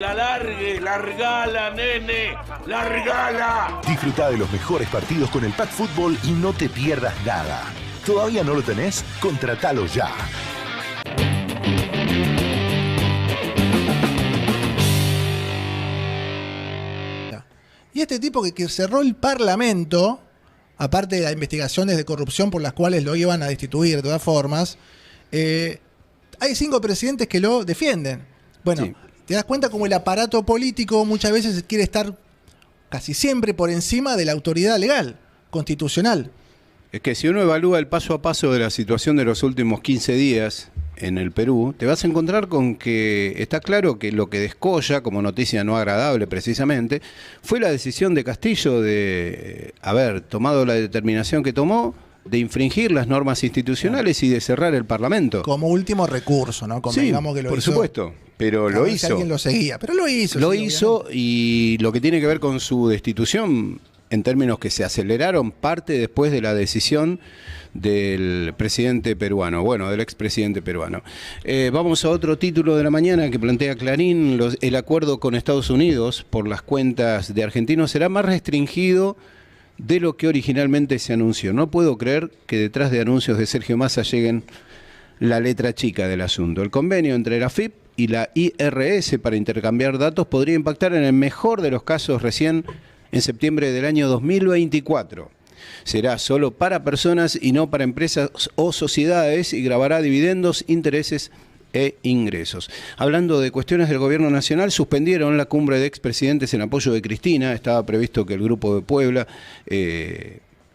La largue, largala, nene, largala. Disfruta de los mejores partidos con el Pack Fútbol y no te pierdas nada. ¿Todavía no lo tenés? Contratalo ya. Y este tipo que cerró el Parlamento, aparte de las investigaciones de corrupción por las cuales lo iban a destituir de todas formas, hay 5 presidentes que lo defienden. Bueno, sí. Te das cuenta como el aparato político muchas veces quiere estar casi siempre por encima de la autoridad legal, constitucional. Es que si uno evalúa el paso a paso de la situación de los últimos 15 días en el Perú, te vas a encontrar con que está claro que lo que descolla, como noticia no agradable precisamente, fue la decisión de Castillo de haber tomado la determinación que tomó, de infringir las normas institucionales y de cerrar el Parlamento. Como último recurso, ¿no? Como sí, digamos que lo por hizo, supuesto, pero lo hizo. Alguien lo seguía, pero lo hizo. Lo sí, hizo obviamente. Y lo que tiene que ver con su destitución, en términos que se aceleraron, parte después de la decisión del presidente peruano, bueno, del expresidente peruano. Vamos a otro título de la mañana que plantea Clarín. El acuerdo con Estados Unidos por las cuentas de argentinos será más restringido de lo que originalmente se anunció. No puedo creer que detrás de anuncios de Sergio Massa lleguen la letra chica del asunto. El convenio entre la AFIP y la IRS para intercambiar datos podría impactar en el mejor de los casos recién en septiembre del año 2024. Será solo para personas y no para empresas o sociedades y grabará dividendos, intereses e ingresos. Hablando de cuestiones del gobierno nacional, suspendieron la cumbre de expresidentes en apoyo de Cristina. Estaba previsto que el Grupo de Puebla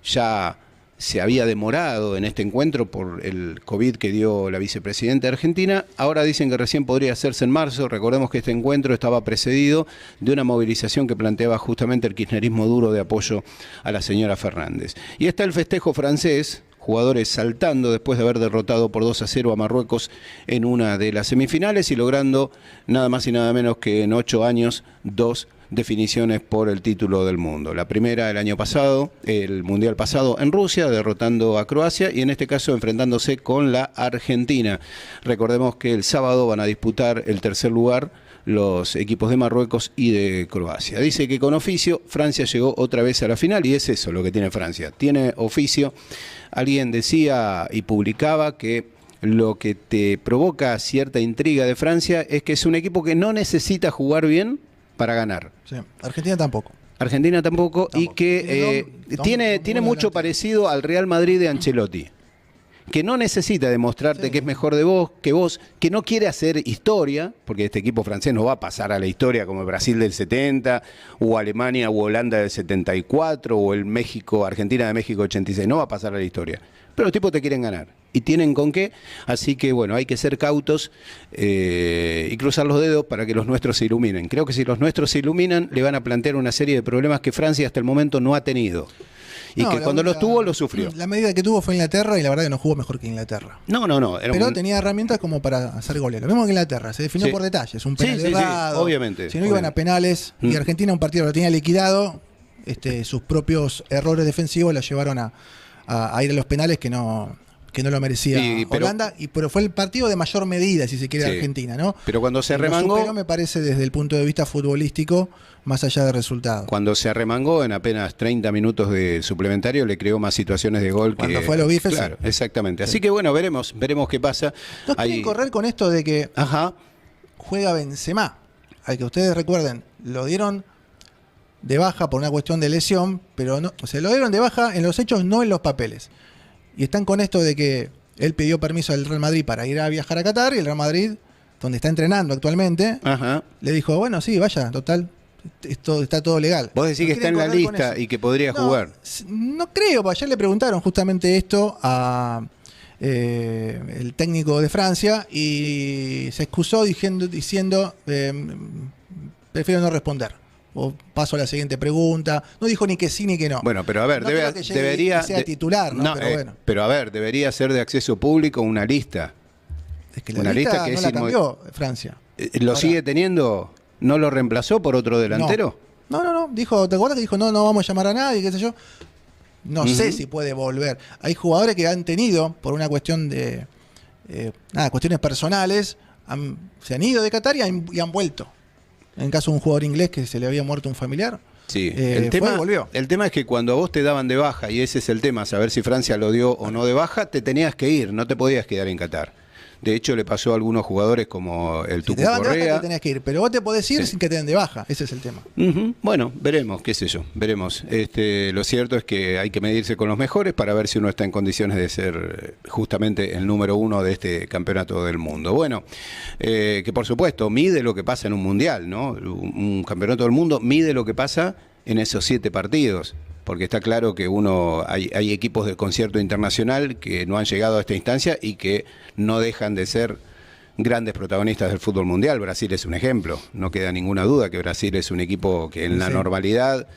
ya se había demorado en este encuentro por el COVID que dio la vicepresidenta argentina. Ahora dicen que recién podría hacerse en marzo. Recordemos que este encuentro estaba precedido de una movilización que planteaba justamente el kirchnerismo duro de apoyo a la señora Fernández. Y está el festejo francés, jugadores saltando después de haber derrotado por 2-0 a Marruecos en una de las semifinales y logrando nada más y nada menos que en 8 años 2 definiciones por el título del mundo. La primera el año pasado, el mundial pasado en Rusia, derrotando a Croacia y en este caso enfrentándose con la Argentina. Recordemos que el sábado van a disputar el tercer lugar los equipos de Marruecos y de Croacia. Dice que con oficio Francia llegó otra vez a la final y es eso lo que tiene Francia. Tiene oficio. Alguien decía y publicaba que lo que te provoca cierta intriga de Francia es que es un equipo que no necesita jugar bien para ganar. Sí. Argentina tampoco. Argentina tampoco. Y que tiene mucho parecido al Real Madrid de Ancelotti, que no necesita demostrarte que es mejor de vos, que no quiere hacer historia, porque este equipo francés no va a pasar a la historia como el Brasil del 70, o Alemania o Holanda del 74, o el Argentina de México 86, no va a pasar a la historia. Pero los tipos te quieren ganar, y tienen con qué, así que bueno, hay que ser cautos y cruzar los dedos para que los nuestros se iluminen. Creo que si los nuestros se iluminan, le van a plantear una serie de problemas que Francia hasta el momento no ha tenido. Y que cuando los tuvo, los sufrió. La medida que tuvo fue Inglaterra y la verdad que no jugó mejor que Inglaterra. No. Pero tenía herramientas como para hacer goles. Lo mismo que Inglaterra, se definió por detalles. Un penal errado. Obviamente. Si no iban a penales y Argentina un partido lo tenía liquidado, sus propios errores defensivos la llevaron a ir a los penales que no lo merecía Holanda, pero fue el partido de mayor medida, si se quiere, de Argentina, ¿no? Pero cuando se arremangó... Superó, me parece, desde el punto de vista futbolístico, más allá del resultado. Cuando se arremangó, en apenas 30 minutos de suplementario, le creó más situaciones de gol cuando fue a los bifes. Claro, exactamente. Así que bueno, veremos qué pasa. No quieren correr con esto de que juega Benzema, al que ustedes recuerden, lo dieron de baja por una cuestión de lesión, pero no, lo dieron de baja en los hechos, no en los papeles. Y están con esto de que él pidió permiso al Real Madrid para ir a viajar a Qatar y el Real Madrid, donde está entrenando actualmente, le dijo, bueno, sí, vaya, total, esto está todo legal. Vos decís que está en la lista y que podría jugar. No creo, porque ayer le preguntaron justamente esto a el técnico de Francia y se excusó diciendo prefiero no responder. O paso a la siguiente pregunta. No dijo ni que sí ni que no. Bueno, pero a ver, no debería ser titular, ¿no? Pero bueno. Pero a ver, debería ser de acceso público una lista. Es que la lista que no la cambió Francia. ¿Lo sigue teniendo? ¿No lo reemplazó por otro delantero? No. Dijo, ¿te acuerdas que dijo no vamos a llamar a nadie, qué sé yo? No sé si puede volver. Hay jugadores que han tenido, por una cuestión de cuestiones personales, se han ido de Qatar y han vuelto. en caso de un jugador inglés que se le había muerto un familiar. Sí, Volvió. el tema es que cuando a vos te daban de baja, y ese es el tema, saber si Francia lo dio o no de baja, te tenías que ir, no te podías quedar en Qatar. De hecho, le pasó a algunos jugadores como el Tucu te daban de Correa. baja, te tenías que ir, pero vos te podés ir sin que te den de baja, ese es el tema. Bueno, veremos, qué sé yo, veremos. Lo cierto es que hay que medirse con los mejores para ver si uno está en condiciones de ser justamente el número 1 de este campeonato del mundo. Bueno, que por supuesto mide lo que pasa en un mundial, ¿no? Un campeonato del mundo mide lo que pasa en esos 7 partidos. Porque está claro que hay equipos de concierto internacional que no han llegado a esta instancia y que no dejan de ser grandes protagonistas del fútbol mundial. Brasil es un ejemplo, no queda ninguna duda que Brasil es un equipo que en la normalidad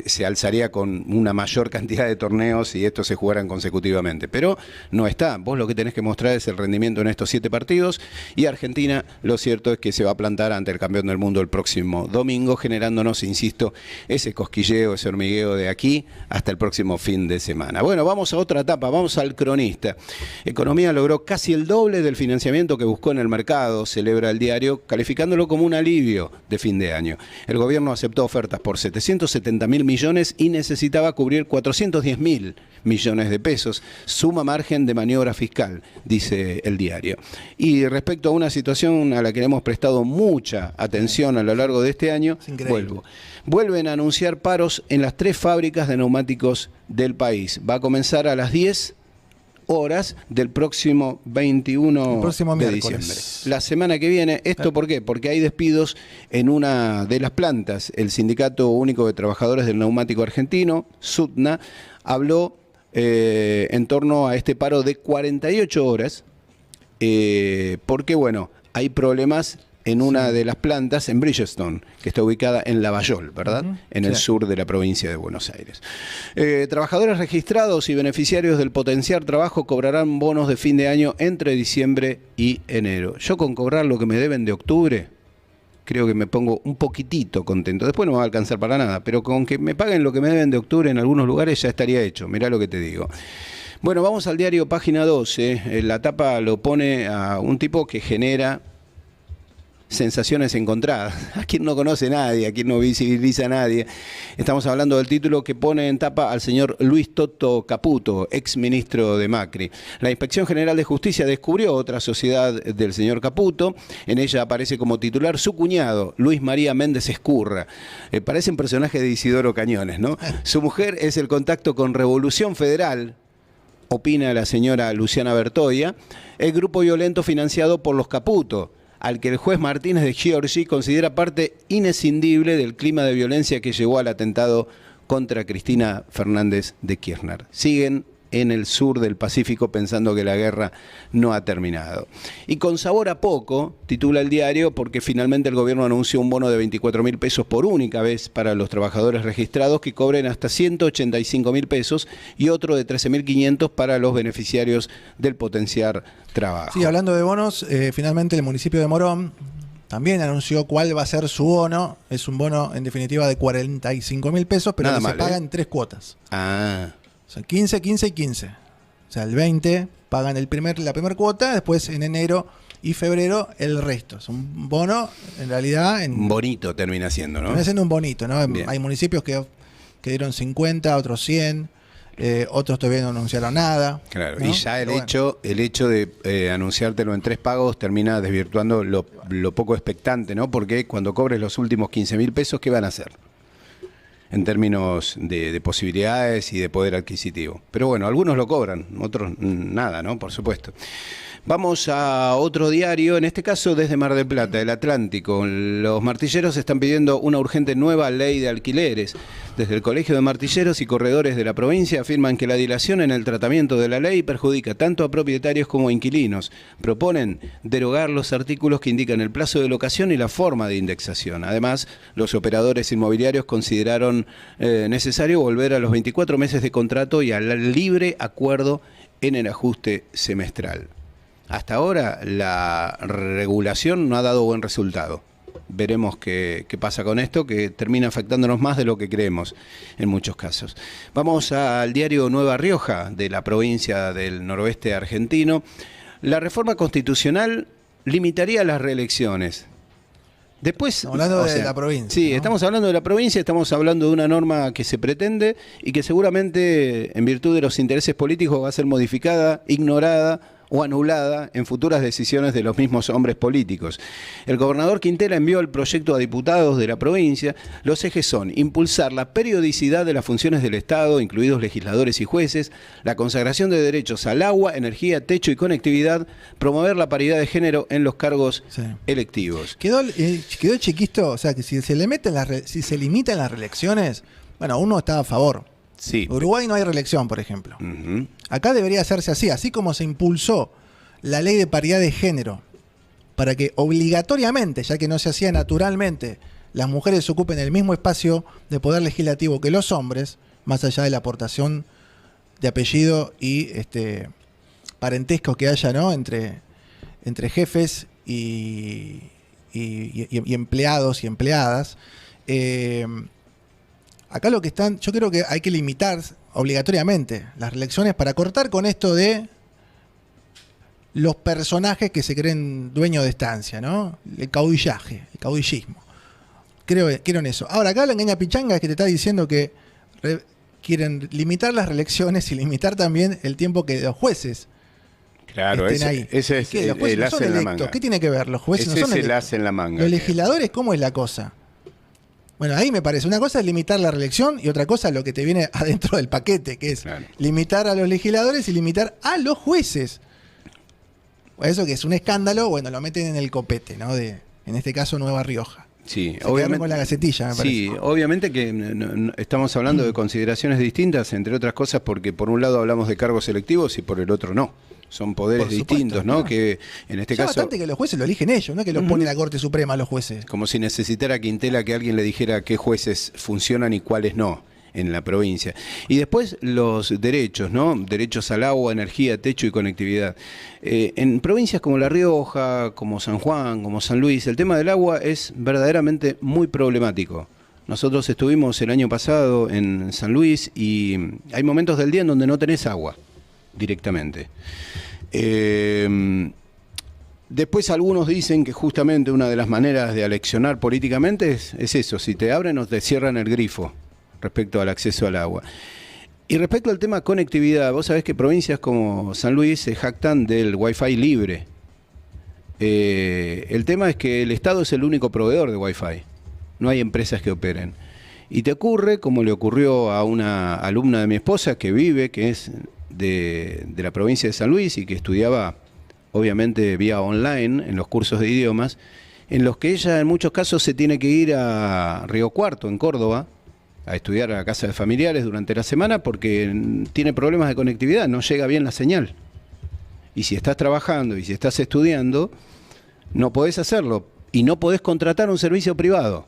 se alzaría con una mayor cantidad de torneos si estos se jugaran consecutivamente, pero no está. Vos lo que tenés que mostrar es el rendimiento en estos 7 partidos, y Argentina, lo cierto es que se va a plantar ante el campeón del mundo el próximo domingo, generándonos, insisto, ese cosquilleo, ese hormigueo de aquí hasta el próximo fin de semana. Bueno, vamos a otra etapa, vamos al cronista. Economía logró casi el doble del financiamiento que buscó en el mercado, celebra el diario, calificándolo como un alivio de fin de año. El gobierno aceptó ofertas por 770.000 millones y necesitaba cubrir 410.000 millones de pesos, suma margen de maniobra fiscal, dice el diario. Y respecto a una situación a la que le hemos prestado mucha atención a lo largo de este año, vuelven a anunciar paros en las 3 fábricas de neumáticos del país. Va a comenzar a las 10 horas del próximo 21 de diciembre. La semana que viene. ¿Esto por qué? Porque hay despidos en una de las plantas. El Sindicato Único de Trabajadores del Neumático Argentino, SUTNA, habló en torno a este paro de 48 horas, porque, bueno, hay problemas en una de las plantas, en Bridgestone, que está ubicada en Lavallol, ¿verdad? En el sur de la provincia de Buenos Aires. Trabajadores registrados y beneficiarios del Potenciar Trabajo cobrarán bonos de fin de año entre diciembre y enero. Yo con cobrar lo que me deben de octubre, creo que me pongo un poquitito contento. Después no me va a alcanzar para nada, pero con que me paguen lo que me deben de octubre en algunos lugares ya estaría hecho. Mirá lo que te digo. Bueno, vamos al diario Página 12. La tapa lo pone a un tipo que genera sensaciones encontradas. A quien no conoce nadie, a quien no visibiliza a nadie. Estamos hablando del título que pone en tapa al señor Luis Toto Caputo, ex ministro de Macri. La Inspección General de Justicia descubrió otra sociedad del señor Caputo. En ella aparece como titular su cuñado, Luis María Méndez Escurra. Parece un personaje de Isidoro Cañones, ¿no? Su mujer es el contacto con Revolución Federal, opina la señora Luciana Bertoia, el grupo violento financiado por los Caputo, al que el juez Martínez de Giorgi considera parte inescindible del clima de violencia que llevó al atentado contra Cristina Fernández de Kirchner. Siguen en el sur del Pacífico pensando que la guerra no ha terminado. Y con sabor a poco, titula el diario, porque finalmente el gobierno anunció un bono de 24.000 pesos por única vez para los trabajadores registrados que cobren hasta 185.000 pesos y otro de 13.500 para los beneficiarios del Potenciar Trabajo. Sí, hablando de bonos, finalmente el municipio de Morón también anunció cuál va a ser su bono. Es un bono, en definitiva, de 45.000 pesos, pero que se paga en 3 cuotas. Ah. O sea, 15, 15 y 15. O sea, el 20 pagan la primera cuota, después en enero y febrero el resto. Es un bono, en realidad... Un bonito termina siendo, ¿no? Termina siendo un bonito, ¿no? Bien. Hay municipios que dieron 50, otros 100, otros todavía no anunciaron nada. Claro, ¿no? Y ya el hecho de anunciártelo en 3 pagos termina desvirtuando lo poco expectante, ¿no? Porque cuando cobres los últimos 15.000 pesos, ¿qué van a hacer? En términos de posibilidades y de poder adquisitivo. Pero bueno, algunos lo cobran, otros nada, ¿no? Por supuesto. Vamos a otro diario, en este caso desde Mar del Plata, El Atlántico. Los martilleros están pidiendo una urgente nueva ley de alquileres. Desde el Colegio de Martilleros y Corredores de la provincia afirman que la dilación en el tratamiento de la ley perjudica tanto a propietarios como a inquilinos. Proponen derogar los artículos que indican el plazo de locación y la forma de indexación. Además, los operadores inmobiliarios consideraron necesario volver a los 24 meses de contrato y al libre acuerdo en el ajuste semestral. Hasta ahora la regulación no ha dado buen resultado. Veremos qué pasa con esto, que termina afectándonos más de lo que creemos en muchos casos. Vamos al diario Nueva Rioja, de la provincia del noroeste argentino. La reforma constitucional limitaría las reelecciones. Después, hablando de la provincia. Sí, ¿no? Estamos hablando de la provincia, estamos hablando de una norma que se pretende y que seguramente, en virtud de los intereses políticos, va a ser modificada, ignorada o anulada en futuras decisiones de los mismos hombres políticos. El gobernador Quintela envió el proyecto a diputados de la provincia. Los ejes son impulsar la periodicidad de las funciones del Estado, incluidos legisladores y jueces, la consagración de derechos al agua, energía, techo y conectividad, promover la paridad de género en los cargos electivos. Quedó chiquisto, o sea, que si se limitan las reelecciones, bueno, uno está a favor. Sí. Uruguay no hay reelección, por ejemplo. Acá debería hacerse así como se impulsó la ley de paridad de género, para que obligatoriamente, ya que no se hacía naturalmente, las mujeres ocupen el mismo espacio de poder legislativo que los hombres, más allá de la aportación de apellido y parentesco que haya, ¿no?, entre jefes y empleados y empleadas. Acá yo creo que hay que limitar obligatoriamente las reelecciones para cortar con esto de los personajes que se creen dueños de estancia, ¿no? El caudillaje, el caudillismo. Creo en eso. Ahora, acá la engaña pichanga es que te está diciendo que quieren limitar las reelecciones y limitar también el tiempo que los jueces estén ahí. Ese es los jueces el no as son en la electos. manga. ¿Qué tiene que ver? Los jueces Ese no son es el electos. as en la manga. Los legisladores, ¿cómo es la cosa? Bueno, ahí me parece. Una cosa es limitar la reelección y otra cosa es lo que te viene adentro del paquete, que es limitar a los legisladores y limitar a los jueces. Eso que es un escándalo, bueno, lo meten en el copete, ¿no? En este caso, Nueva Rioja. Sí, Se obviamente. quedaron con la gacetilla, me parece. Sí, obviamente que estamos hablando de consideraciones distintas, entre otras cosas porque por un lado hablamos de cargos selectivos y por el otro no. Son poderes Por supuesto, distintos, ¿no? Que en este Ya caso... bastante que los jueces lo eligen ellos, no que los pone la Corte Suprema los jueces. Como si necesitara Quintela que alguien le dijera qué jueces funcionan y cuáles no en la provincia. Y después los derechos, ¿no? Derechos al agua, energía, techo y conectividad. En provincias como La Rioja, como San Juan, como San Luis, el tema del agua es verdaderamente muy problemático. Nosotros estuvimos el año pasado en San Luis y hay momentos del día en donde no tenés agua directamente. Después algunos dicen que justamente una de las maneras de aleccionar políticamente es eso, si te abren o te cierran el grifo respecto al acceso al agua. Y respecto al tema conectividad, vos sabés que provincias como San Luis se jactan del Wi-Fi libre. El tema es que el Estado es el único proveedor de Wi-Fi, no hay empresas que operen. Y te ocurre, como le ocurrió a una alumna de mi esposa que es de la provincia de San Luis y que estudiaba obviamente vía online en los cursos de idiomas, en los que ella en muchos casos se tiene que ir a Río Cuarto, en Córdoba, a estudiar a la casa de familiares durante la semana porque tiene problemas de conectividad, no llega bien la señal. Y si estás trabajando y si estás estudiando, no podés hacerlo y no podés contratar un servicio privado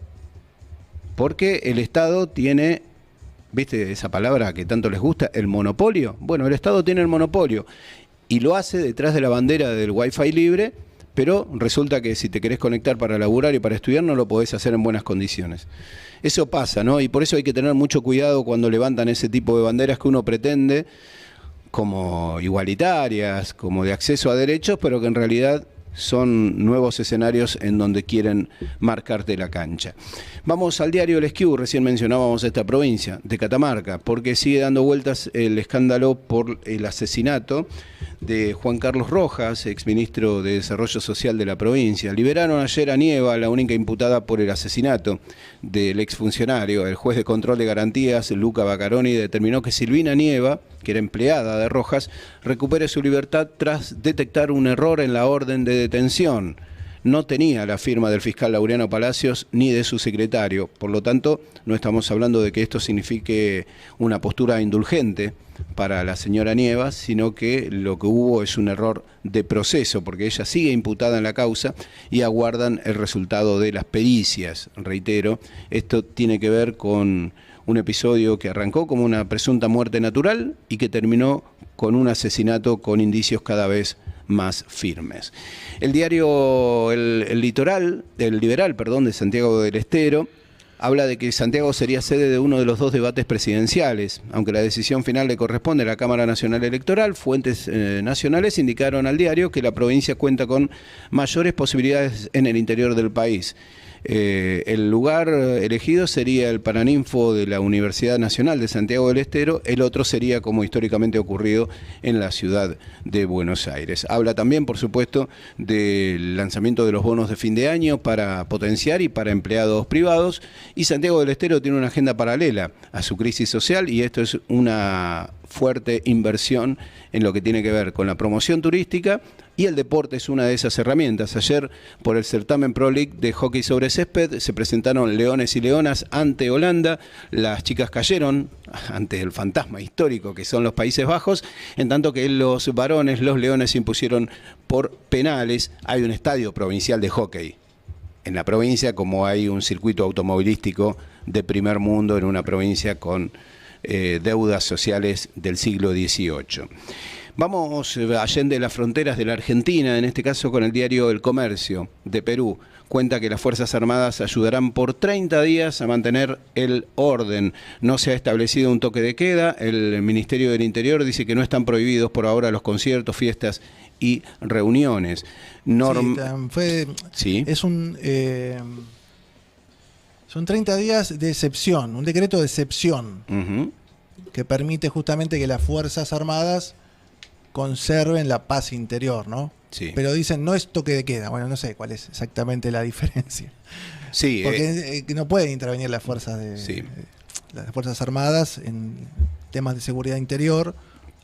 porque el Estado tiene... ¿Viste esa palabra que tanto les gusta? El monopolio. Bueno, el Estado tiene el monopolio y lo hace detrás de la bandera del Wi-Fi libre, pero resulta que si te querés conectar para laburar y para estudiar no lo podés hacer en buenas condiciones. Eso pasa, ¿no? Y por eso hay que tener mucho cuidado cuando levantan ese tipo de banderas que uno pretende como igualitarias, como de acceso a derechos, pero que en realidad son nuevos escenarios en donde quieren marcarte la cancha. Vamos al diario El Esquiú, recién mencionábamos esta provincia de Catamarca, porque sigue dando vueltas el escándalo por el asesinato de Juan Carlos Rojas, exministro de Desarrollo Social de la provincia. Liberaron ayer a Nieva, la única imputada por el asesinato del exfuncionario. El juez de control de garantías, Luca Baccaroni, determinó que Silvina Nieva, que era empleada de Rojas, recupere su libertad tras detectar un error en la orden de detención. No tenía la firma del fiscal Laureano Palacios ni de su secretario, por lo tanto no estamos hablando de que esto signifique una postura indulgente para la señora Nieva, sino que lo que hubo es un error de proceso, porque ella sigue imputada en la causa y aguardan el resultado de las pericias. Reitero, esto tiene que ver con un episodio que arrancó como una presunta muerte natural y que terminó con un asesinato con indicios cada vez más firmes. El diario El Liberal de Santiago del Estero habla de que Santiago sería sede de uno de los dos debates presidenciales, aunque la decisión final le corresponde a la Cámara Nacional Electoral. Fuentes nacionales indicaron al diario que la provincia cuenta con mayores posibilidades en el interior del país. El lugar elegido sería el Paraninfo de la Universidad Nacional de Santiago del Estero, el otro sería como históricamente ocurrido en la ciudad de Buenos Aires. Habla también, por supuesto, del lanzamiento de los bonos de fin de año para potenciar y para empleados privados, y Santiago del Estero tiene una agenda paralela a su crisis social, y esto es una fuerte inversión en lo que tiene que ver con la promoción turística, y el deporte es una de esas herramientas. Ayer, por el certamen Pro League de hockey sobre césped, se presentaron leones y leonas ante Holanda. Las chicas cayeron ante el fantasma histórico que son los Países Bajos, en tanto que los varones, los leones, se impusieron por penales. Hay un estadio provincial de hockey en la provincia, como hay un circuito automovilístico de primer mundo en una provincia con deudas sociales del siglo XVIII. Vamos allende las fronteras de la Argentina, en este caso con el diario El Comercio de Perú. Cuenta que las Fuerzas Armadas ayudarán por 30 días a mantener el orden. No se ha establecido un toque de queda. El Ministerio del Interior dice que no están prohibidos por ahora los conciertos, fiestas y reuniones. Sí. Son 30 días de excepción, un decreto de excepción que permite justamente que las Fuerzas Armadas conserven la paz interior, ¿no? Sí. Pero dicen, no es toque de queda. Bueno, no sé cuál es exactamente la diferencia. Sí. Porque no pueden intervenir las fuerzas las Fuerzas Armadas en temas de seguridad interior,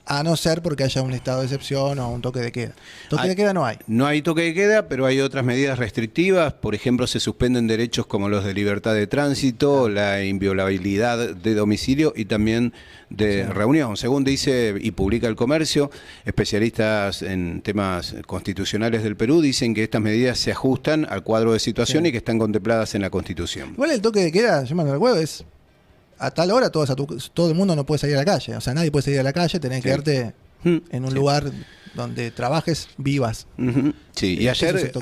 a no ser porque haya un estado de excepción o un toque de queda. Toque de queda no hay. No hay toque de queda, pero hay otras medidas restrictivas. Por ejemplo, se suspenden derechos como los de libertad de tránsito, la inviolabilidad de domicilio y también de reunión. Según dice y publica El Comercio, especialistas en temas constitucionales del Perú dicen que estas medidas se ajustan al cuadro de situación y que están contempladas en la Constitución. Igual el toque de queda, yo me acuerdo, es a tal hora todo el mundo no puede salir a la calle. O sea, nadie puede salir a la calle, tenés que quedarte en un lugar donde trabajes, vivas. Sí, y ayer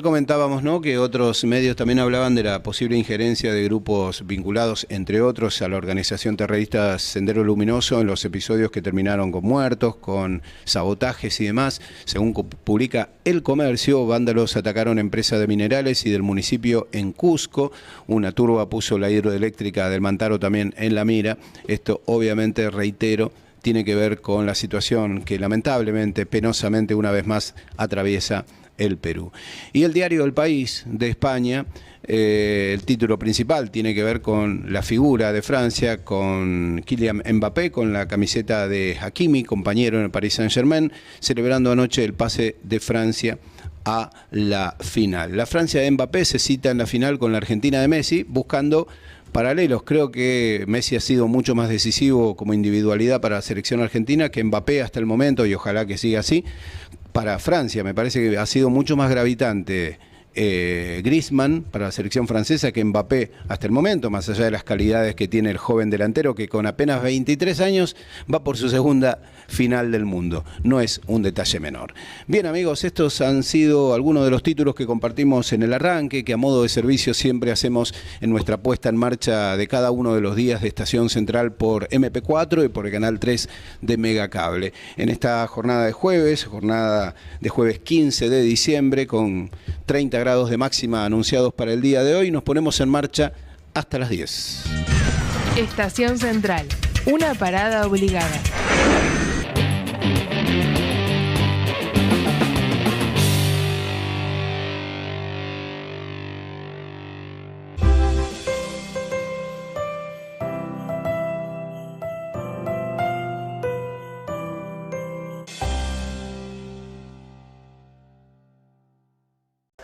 comentábamos, ¿no?, que otros medios también hablaban de la posible injerencia de grupos vinculados, entre otros, a la organización terrorista Sendero Luminoso en los episodios que terminaron con muertos, con sabotajes y demás. Según publica El Comercio, vándalos atacaron empresas de minerales y del municipio en Cusco. Una turba puso la hidroeléctrica del Mantaro también en la mira. Esto, obviamente, reitero, tiene que ver con la situación que lamentablemente, penosamente, una vez más atraviesa el Perú. Y el diario El País de España, el título principal tiene que ver con la figura de Francia, con Kylian Mbappé, con la camiseta de Hakimi, compañero en el Paris Saint-Germain, celebrando anoche el pase de Francia a la final. La Francia de Mbappé se cita en la final con la Argentina de Messi, buscando paralelos. Creo que Messi ha sido mucho más decisivo como individualidad para la selección argentina que Mbappé hasta el momento, y ojalá que siga así. Para Francia me parece que ha sido mucho más gravitante Griezmann para la selección francesa que Mbappé hasta el momento, más allá de las calidades que tiene el joven delantero que con apenas 23 años va por su segunda final del mundo. No es un detalle menor. Bien, amigos, estos han sido algunos de los títulos que compartimos en el arranque, que a modo de servicio siempre hacemos en nuestra puesta en marcha de cada uno de los días de Estación Central por MP4 y por el canal 3 de Megacable. En esta jornada de jueves 15 de diciembre, con 30 grados de máxima anunciados para el día de hoy, nos ponemos en marcha hasta las 10. Estación Central, una parada obligada.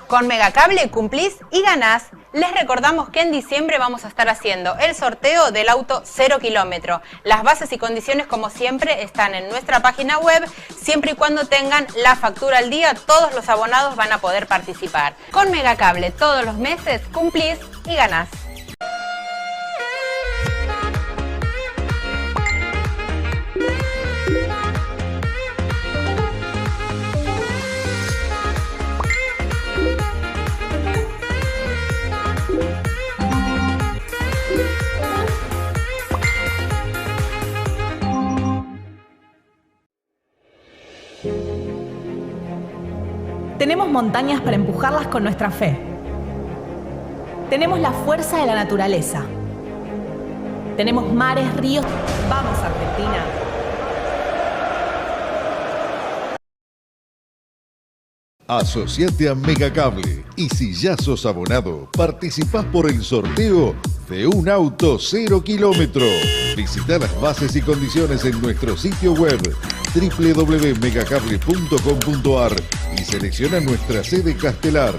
Con Megacable cumplís y ganás. Les recordamos que en diciembre vamos a estar haciendo el sorteo del auto 0 kilómetro. Las bases y condiciones, como siempre, están en nuestra página web. Siempre y cuando tengan la factura al día, todos los abonados van a poder participar. Con Megacable todos los meses cumplís y ganás. Tenemos montañas para empujarlas con nuestra fe. Tenemos la fuerza de la naturaleza. Tenemos mares, ríos. ¡Vamos, Argentina! Asociate a Megacable y si ya sos abonado, participás por el sorteo de un auto 0 kilómetro. Visita las bases y condiciones en nuestro sitio web www.megacable.com.ar y selecciona nuestra sede Castelar.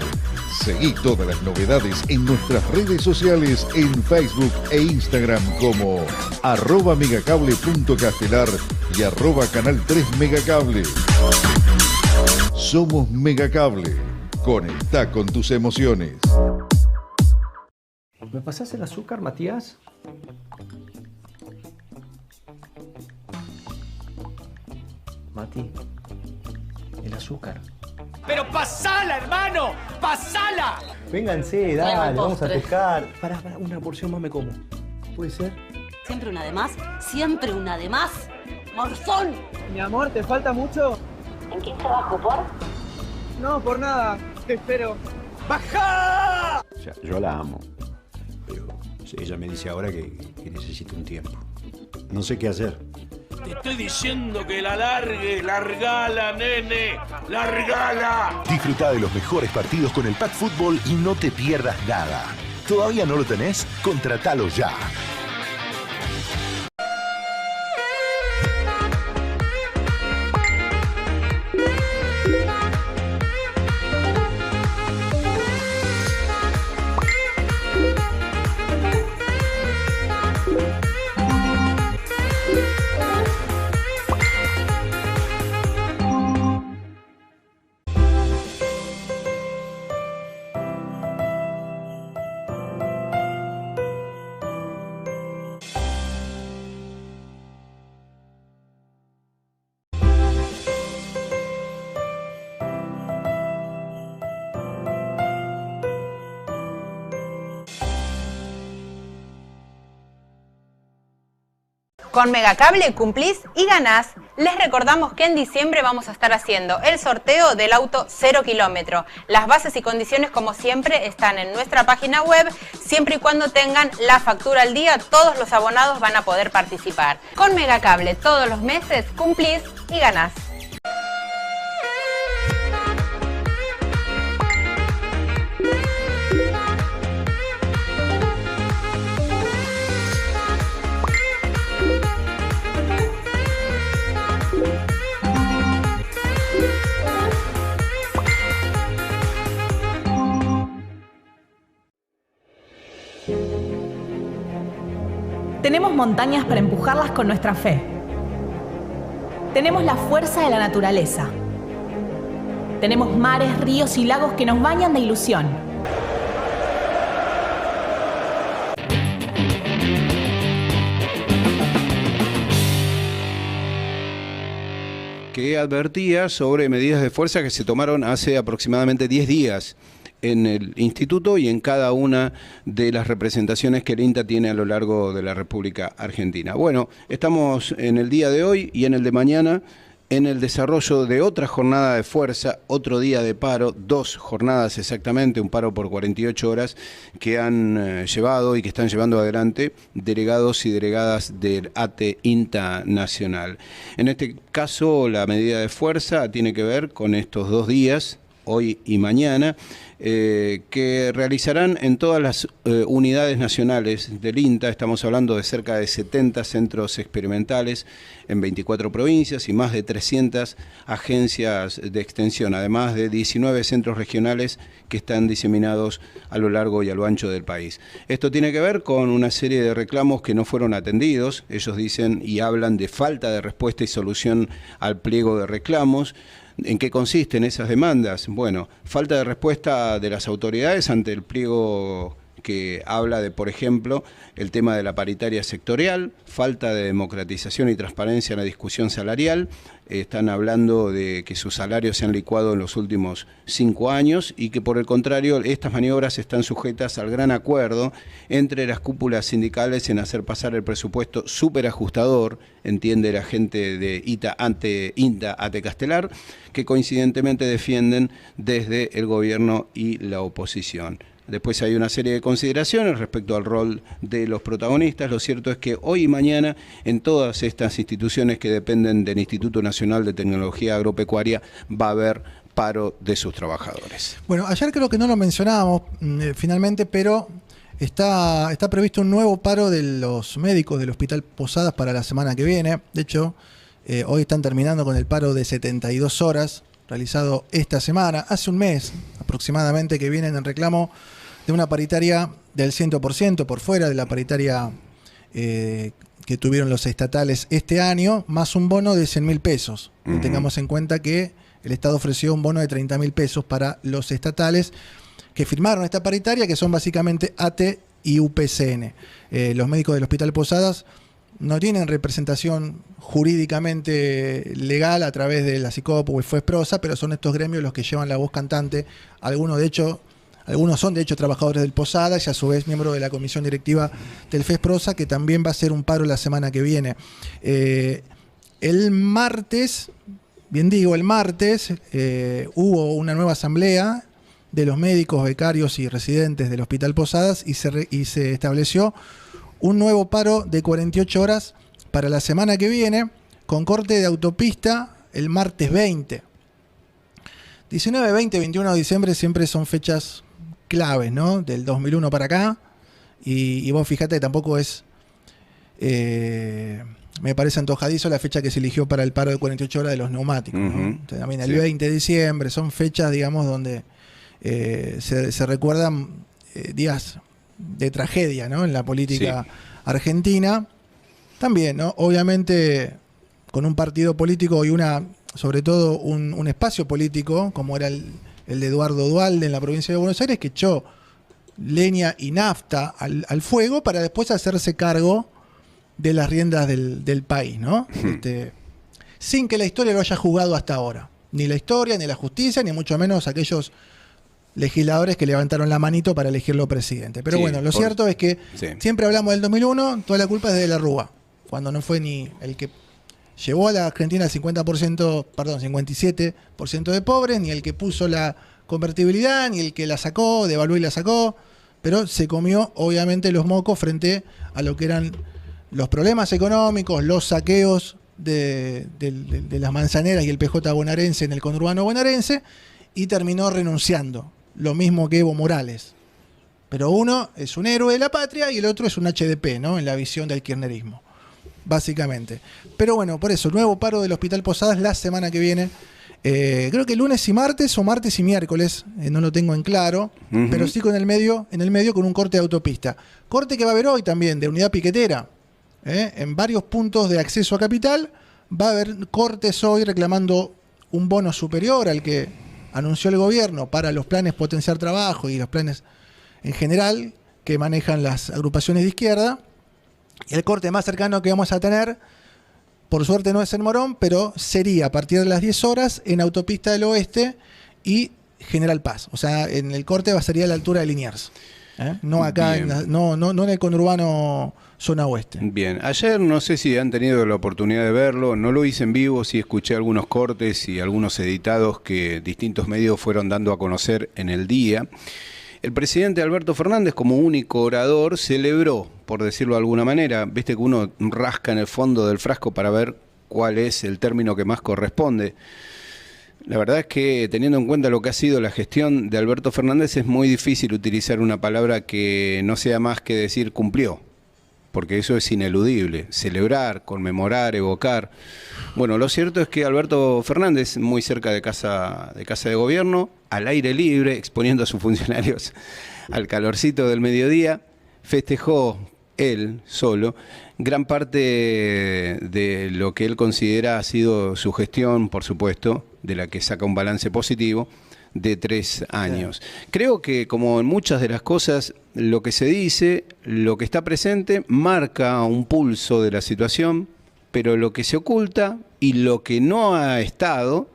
Seguí todas las novedades en nuestras redes sociales en Facebook e Instagram como @megacable.castelar y @canal3megacable. Somos Megacable. Conecta con tus emociones. ¿Me pasás el azúcar, Matías? Mati, el azúcar. ¡Pero pasala, hermano! ¡Pasala! Vénganse, dale, vamos a pescar. Pará, una porción más me como. ¿Puede ser? Siempre una de más, siempre una de más. ¡Morzón! Mi amor, ¿te falta mucho? ¿En quién trabajo, por? No, por nada. Te espero. ¡Baja! O sea, yo la amo. Pero ella me dice ahora que necesita un tiempo. No sé qué hacer. Te estoy diciendo que la largue, largala, nene, largala. Disfruta de los mejores partidos con el Pack Fútbol y no te pierdas nada. ¿Todavía no lo tenés? Contratalo ya. Con Megacable cumplís y ganás. Les recordamos que en diciembre vamos a estar haciendo el sorteo del auto 0 kilómetro. Las bases y condiciones, como siempre, están en nuestra página web. Siempre y cuando tengan la factura al día, todos los abonados van a poder participar. Con Megacable todos los meses cumplís y ganás. Tenemos montañas para empujarlas con nuestra fe. Tenemos la fuerza de la naturaleza. Tenemos mares, ríos y lagos que nos bañan de ilusión. Que advertía sobre medidas de fuerza que se tomaron hace aproximadamente 10 días en el instituto y en cada una de las representaciones que el INTA tiene a lo largo de la República Argentina. Bueno, estamos en el día de hoy y en el de mañana en el desarrollo de otra jornada de fuerza, otro día de paro, 2 jornadas exactamente, un paro por 48 horas que han llevado y que están llevando adelante delegados y delegadas del ATE INTA Nacional. En este caso, la medida de fuerza tiene que ver con estos 2 días, hoy y mañana, que realizarán en todas las unidades nacionales del INTA. Estamos hablando de cerca de 70 centros experimentales en 24 provincias y más de 300 agencias de extensión, además de 19 centros regionales que están diseminados a lo largo y a lo ancho del país. Esto tiene que ver con una serie de reclamos que no fueron atendidos. Ellos dicen y hablan de falta de respuesta y solución al pliego de reclamos. ¿En qué consisten esas demandas? Bueno, falta de respuesta de las autoridades ante el pliego que habla de, por ejemplo, el tema de la paritaria sectorial, falta de democratización y transparencia en la discusión salarial. Están hablando de que sus salarios se han licuado en los últimos 5 años y que, por el contrario, estas maniobras están sujetas al gran acuerdo entre las cúpulas sindicales en hacer pasar el presupuesto superajustador, entiende la gente de INTA ATE Castelar, que coincidentemente defienden desde el gobierno y la oposición. Después hay una serie de consideraciones respecto al rol de los protagonistas. Lo cierto es que hoy y mañana en todas estas instituciones que dependen del Instituto Nacional de Tecnología Agropecuaria va a haber paro de sus trabajadores. Bueno, ayer creo que no lo mencionábamos finalmente, pero está previsto un nuevo paro de los médicos del Hospital Posadas para la semana que viene. De hecho, hoy están terminando con el paro de 72 horas realizado esta semana. Hace un mes aproximadamente que vienen en reclamo de una paritaria del 100% por fuera de la paritaria que tuvieron los estatales este año, más un bono de 100.000 pesos. Tengamos en cuenta que el Estado ofreció un bono de 30.000 pesos para los estatales que firmaron esta paritaria, que son básicamente ATE y UPCN. Los médicos del Hospital Posadas no tienen representación jurídicamente legal a través de la SICOP o el FUESPROSA, pero son estos gremios los que llevan la voz cantante. Algunos son de hecho trabajadores del Posadas y a su vez miembros de la comisión directiva del FESPROSA, que también va a hacer un paro la semana que viene. El martes hubo una nueva asamblea de los médicos, becarios y residentes del Hospital Posadas y se estableció un nuevo paro de 48 horas para la semana que viene, con corte de autopista el martes 20. 19, 20, 21 de diciembre siempre son fechas claves, ¿no? Del 2001 para acá. Y vos fíjate, tampoco es... me parece antojadizo la fecha que se eligió para el paro de 48 horas de los neumáticos, ¿no? También el 20 de diciembre, son fechas, digamos, donde se recuerdan días de tragedia, ¿no? En la política argentina. También, ¿no? Obviamente, con un partido político y sobre todo un espacio político, como era el de Eduardo Duhalde en la provincia de Buenos Aires, que echó leña y nafta al fuego para después hacerse cargo de las riendas del país, ¿no? Sin que la historia lo haya juzgado hasta ahora. Ni la historia, ni la justicia, ni mucho menos aquellos legisladores que levantaron la manito para elegirlo presidente. Pero bueno, lo cierto es que siempre hablamos del 2001, toda la culpa es de la Rúa, cuando no fue ni el que llevó a la Argentina al 57% de pobres, ni el que puso la convertibilidad, ni el que la sacó, devaluó y la sacó, pero se comió obviamente los mocos frente a lo que eran los problemas económicos, los saqueos de las manzaneras y el PJ bonaerense en el conurbano bonaerense, y terminó renunciando. Lo mismo que Evo Morales. Pero uno es un héroe de la patria y el otro es un HDP, ¿no? En la visión del kirchnerismo, básicamente. Pero bueno, por eso, nuevo paro del Hospital Posadas la semana que viene. Creo que lunes y martes, o martes y miércoles, no lo tengo en claro, pero sí en el medio con un corte de autopista. Corte que va a haber hoy también, de unidad piquetera. En varios puntos de acceso a Capital va a haber cortes hoy reclamando un bono superior al que anunció el gobierno para los planes Potenciar Trabajo y los planes en general que manejan las agrupaciones de izquierda. Y el corte más cercano que vamos a tener, por suerte no es en Morón, pero sería a partir de las 10 horas en Autopista del Oeste y General Paz. O sea, en el corte sería a la altura de Liniers. No acá, no en el conurbano zona oeste. Bien, ayer no sé si han tenido la oportunidad de verlo, no lo hice en vivo, sí escuché algunos cortes y algunos editados que distintos medios fueron dando a conocer en el día. El presidente Alberto Fernández, como único orador, celebró, por decirlo de alguna manera, viste que uno rasca en el fondo del frasco para ver cuál es el término que más corresponde. La verdad es que, teniendo en cuenta lo que ha sido la gestión de Alberto Fernández, es muy difícil utilizar una palabra que no sea más que decir cumplió, porque eso es ineludible. Celebrar, conmemorar, evocar. Bueno, lo cierto es que Alberto Fernández, muy cerca de casa de gobierno, al aire libre, exponiendo a sus funcionarios al calorcito del mediodía, festejó él solo gran parte de lo que él considera ha sido su gestión, por supuesto, de la que saca un balance positivo de 3 años. Creo que, como en muchas de las cosas, lo que se dice, lo que está presente, marca un pulso de la situación, pero lo que se oculta y lo que no ha estado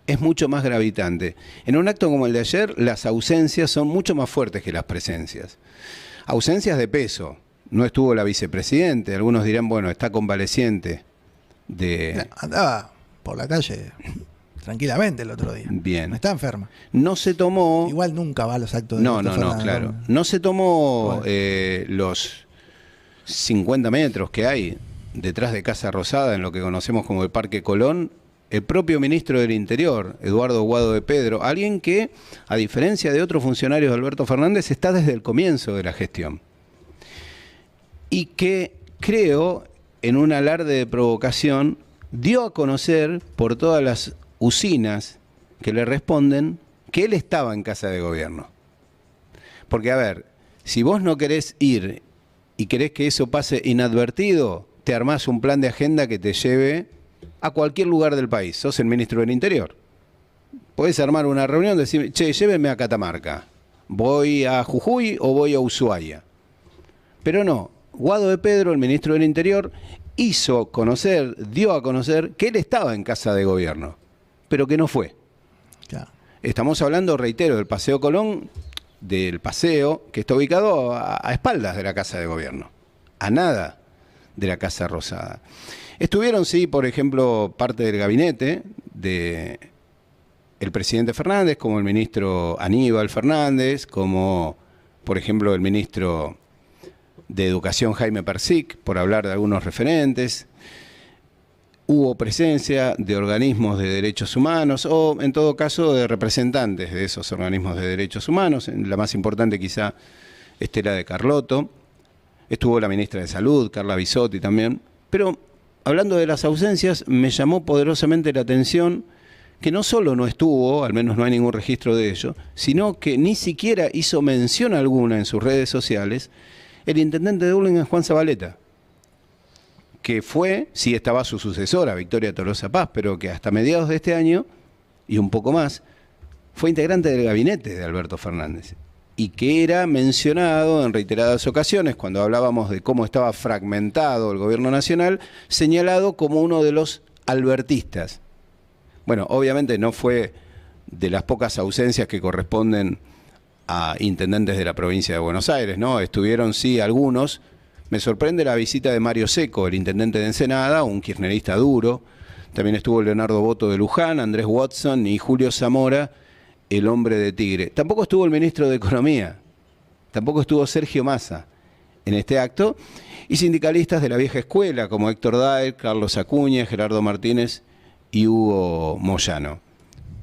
es mucho más gravitante. En un acto como el de ayer, las ausencias son mucho más fuertes que las presencias. Ausencias de peso. No estuvo la vicepresidente, algunos dirán, bueno, está convaleciente. Andaba por la calle tranquilamente el otro día. Bien. No está enferma. No se tomó... Igual nunca va a los actos de No, Alberto Fernández, claro. No se tomó los 50 metros que hay detrás de Casa Rosada, en lo que conocemos como el Parque Colón, el propio ministro del Interior, Eduardo Guado de Pedro, alguien que, a diferencia de otros funcionarios de Alberto Fernández, está desde el comienzo de la gestión. Y que, creo, en un alarde de provocación, dio a conocer por todas las usinas que le responden que él estaba en Casa de Gobierno. Porque, a ver, si vos no querés ir y querés que eso pase inadvertido, te armás un plan de agenda que te lleve a cualquier lugar del país. Sos el ministro del Interior. Podés armar una reunión y decir, che, llévenme a Catamarca. ¿Voy a Jujuy o voy a Ushuaia? Pero no. Guado de Pedro, el ministro del Interior, dio a conocer que él estaba en Casa de Gobierno, pero que no fue. Claro. Estamos hablando, reitero, del Paseo Colón, del paseo que está ubicado a espaldas de la Casa de Gobierno, a nada de la Casa Rosada. Estuvieron, sí, por ejemplo, parte del gabinete de el presidente Fernández, como el ministro Aníbal Fernández, como, por ejemplo, el ministro de Educación Jaime Persic, por hablar de algunos referentes. Hubo presencia de organismos de derechos humanos o, en todo caso, de representantes de esos organismos de derechos humanos. La más importante quizá Estela de Carlotto. Estuvo la ministra de Salud, Carla Bisotti también. Pero, hablando de las ausencias, me llamó poderosamente la atención que no solo no estuvo, al menos no hay ningún registro de ello, sino que ni siquiera hizo mención alguna en sus redes sociales el intendente de Hurlingham, Juan Zabaleta, que fue, sí estaba su sucesora, Victoria Tolosa Paz, pero que hasta mediados de este año, y un poco más, fue integrante del gabinete de Alberto Fernández, y que era mencionado en reiteradas ocasiones, cuando hablábamos de cómo estaba fragmentado el gobierno nacional, señalado como uno de los albertistas. Bueno, obviamente no fue de las pocas ausencias que corresponden a intendentes de la provincia de Buenos Aires, ¿no? Estuvieron, sí, algunos. Me sorprende la visita de Mario Seco, el intendente de Ensenada, un kirchnerista duro. También estuvo Leonardo Boto de Luján, Andrés Watson y Julio Zamora, el hombre de Tigre. Tampoco estuvo el ministro de Economía, tampoco estuvo Sergio Massa en este acto, y sindicalistas de la vieja escuela, como Héctor Daer, Carlos Acuña, Gerardo Martínez y Hugo Moyano.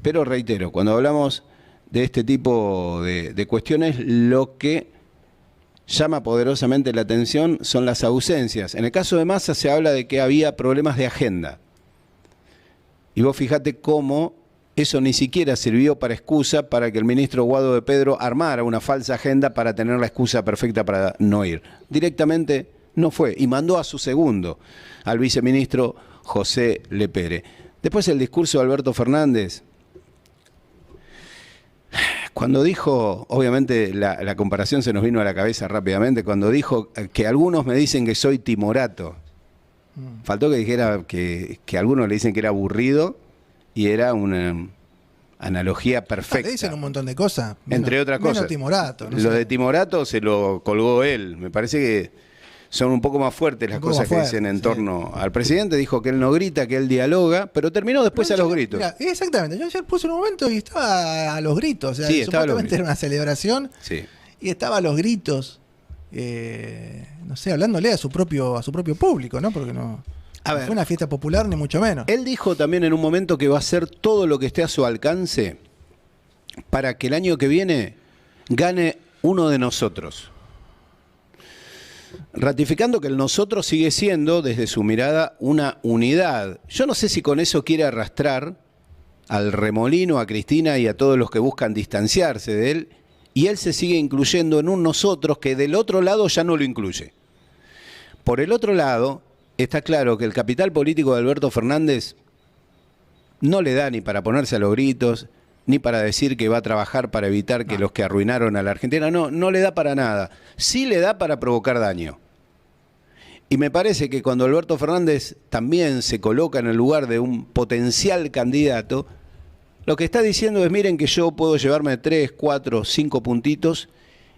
Pero reitero, cuando hablamos de este tipo de cuestiones, lo que llama poderosamente la atención son las ausencias. En el caso de Massa se habla de que había problemas de agenda. Y vos fijate cómo eso ni siquiera sirvió para excusa para que el ministro Guado de Pedro armara una falsa agenda para tener la excusa perfecta para no ir. Directamente no fue y mandó a su segundo, al viceministro José Lepere. Después el discurso de Alberto Fernández, cuando dijo, obviamente la comparación se nos vino a la cabeza rápidamente, cuando dijo que algunos me dicen que soy timorato. Faltó que dijera que algunos le dicen que era aburrido y era una analogía perfecta. Le dicen un montón de cosas. Entre otras cosas. Menos timorato. Lo de timorato se lo colgó él. Me parece que son un poco más fuertes las cosas que dicen en torno al presidente. Dijo que él no grita, que él dialoga, pero terminó después a los gritos. Mira, exactamente. Yo ayer puse un momento y estaba a los gritos. O sea, sí, supuestamente era una celebración sí. Y estaba a los gritos, no sé, hablándole a su propio público, ¿no? Porque no fue una fiesta popular ni mucho menos. Él dijo también en un momento que va a hacer todo lo que esté a su alcance para que el año que viene gane uno de nosotros. Ratificando que el nosotros sigue siendo, desde su mirada, una unidad. Yo no sé si con eso quiere arrastrar al Remolino, a Cristina y a todos los que buscan distanciarse de él, y él se sigue incluyendo en un nosotros que del otro lado ya no lo incluye. Por el otro lado, está claro que el capital político de Alberto Fernández no le da ni para ponerse a los gritos, ni para decir que va a trabajar para evitar que los que arruinaron a la Argentina, no le da para nada. Sí le da para provocar daño. Y me parece que cuando Alberto Fernández también se coloca en el lugar de un potencial candidato, lo que está diciendo es, miren que yo puedo llevarme 3, 4, 5 puntitos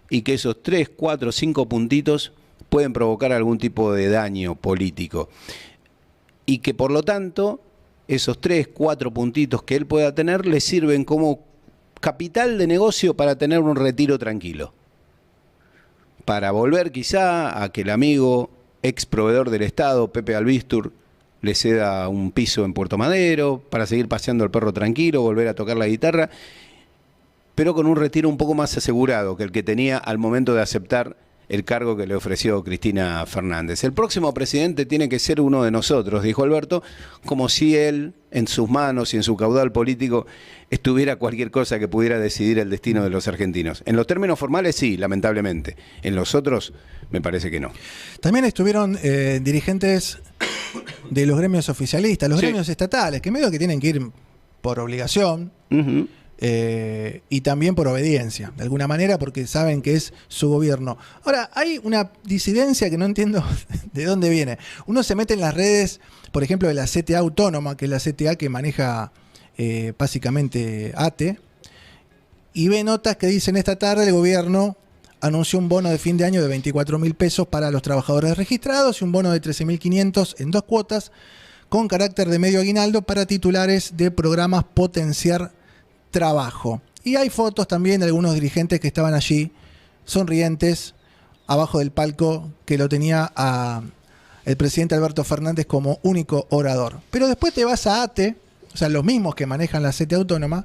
y que esos 3, 4, 5 puntitos pueden provocar algún tipo de daño político. Y que por lo tanto esos 3, 4 puntitos que él pueda tener le sirven como capital de negocio para tener un retiro tranquilo. Para volver quizá a que el amigo ex proveedor del Estado, Pepe Albistur, le ceda un piso en Puerto Madero, para seguir paseando al perro tranquilo, volver a tocar la guitarra, pero con un retiro un poco más asegurado que el que tenía al momento de aceptar el cargo que le ofreció Cristina Fernández. El próximo presidente tiene que ser uno de nosotros, dijo Alberto, como si él, en sus manos y en su caudal político, estuviera cualquier cosa que pudiera decidir el destino de los argentinos. En los términos formales sí, lamentablemente. En los otros, me parece que no. También estuvieron dirigentes de los gremios oficialistas, los gremios estatales, que medio que tienen que ir por obligación. Y también por obediencia, de alguna manera, porque saben que es su gobierno. Ahora, hay una disidencia que no entiendo de dónde viene. Uno se mete en las redes, por ejemplo, de la CTA Autónoma, que es la CTA que maneja básicamente ATE, y ve notas que dicen: esta tarde el gobierno anunció un bono de fin de año de 24.000 pesos para los trabajadores registrados y un bono de 13.500 en 2 cuotas, con carácter de medio aguinaldo para titulares de programas Potenciar Trabajo. Y hay fotos también de algunos dirigentes que estaban allí sonrientes abajo del palco, que lo tenía el presidente Alberto Fernández como único orador. Pero después te vas a ATE, o sea, los mismos que manejan la CTA Autónoma,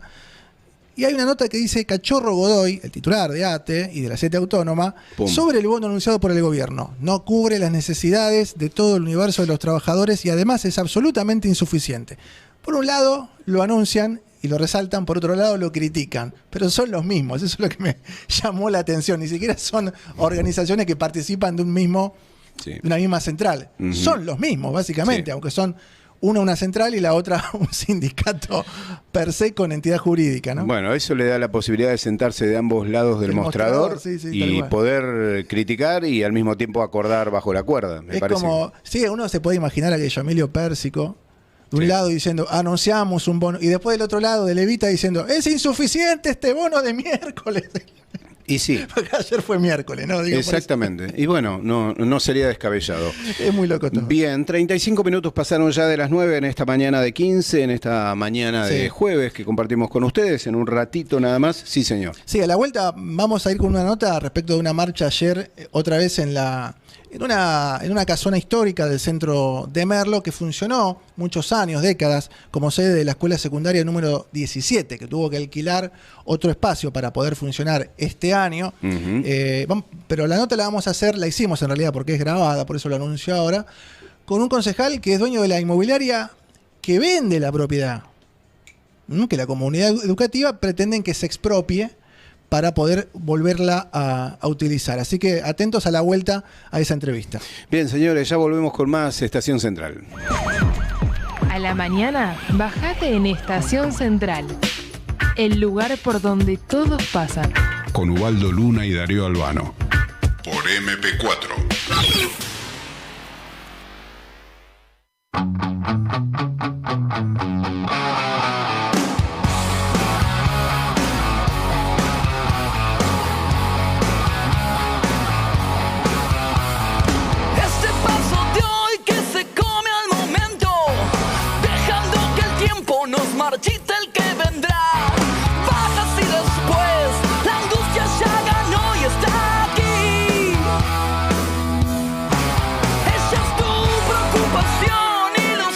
y hay una nota que dice: Cachorro Godoy, el titular de ATE y de la CTA Autónoma, sobre el bono anunciado por el gobierno. No cubre las necesidades de todo el universo de los trabajadores y además es absolutamente insuficiente. Por un lado lo anuncian y lo resaltan, por otro lado lo critican, pero son los mismos. Eso es lo que me llamó la atención. Ni siquiera son organizaciones que participan de una misma central. Son los mismos, básicamente, aunque son una central y la otra un sindicato per se con entidad jurídica, ¿no? Bueno, eso le da la posibilidad de sentarse de ambos lados del mostrador y poder criticar y al mismo tiempo acordar bajo la cuerda, me parece. Como, uno se puede imaginar a aquello, Emilio Pérsico, de un lado diciendo: anunciamos un bono, y después del otro lado de Levita diciendo: es insuficiente este bono de miércoles. Y sí. Porque ayer fue miércoles, ¿no? Digo, exactamente. Y bueno, no sería descabellado. Es muy loco todo. Bien, 35 minutos pasaron ya de las 9 en esta mañana de 15, en esta mañana de jueves que compartimos con ustedes. En un ratito nada más. Sí, señor. Sí, a la vuelta vamos a ir con una nota respecto de una marcha ayer, otra vez en una casona histórica del centro de Merlo, que funcionó muchos años, décadas, como sede de la escuela secundaria número 17, que tuvo que alquilar otro espacio para poder funcionar este año. Pero la nota la hicimos en realidad porque es grabada, por eso lo anuncio ahora, con un concejal que es dueño de la inmobiliaria que vende la propiedad, que la comunidad educativa pretenden que se expropie para poder volverla a utilizar. Así que atentos a la vuelta a esa entrevista. Bien, señores, ya volvemos con más Estación Central. A la mañana, bajate en Estación Central, el lugar por donde todos pasan. Con Ubaldo Luna y Darío Albano. Por MP4. Marchita el que vendrá, bajas y después la angustia ya ganó y está aquí. Ella es tu preocupación y lo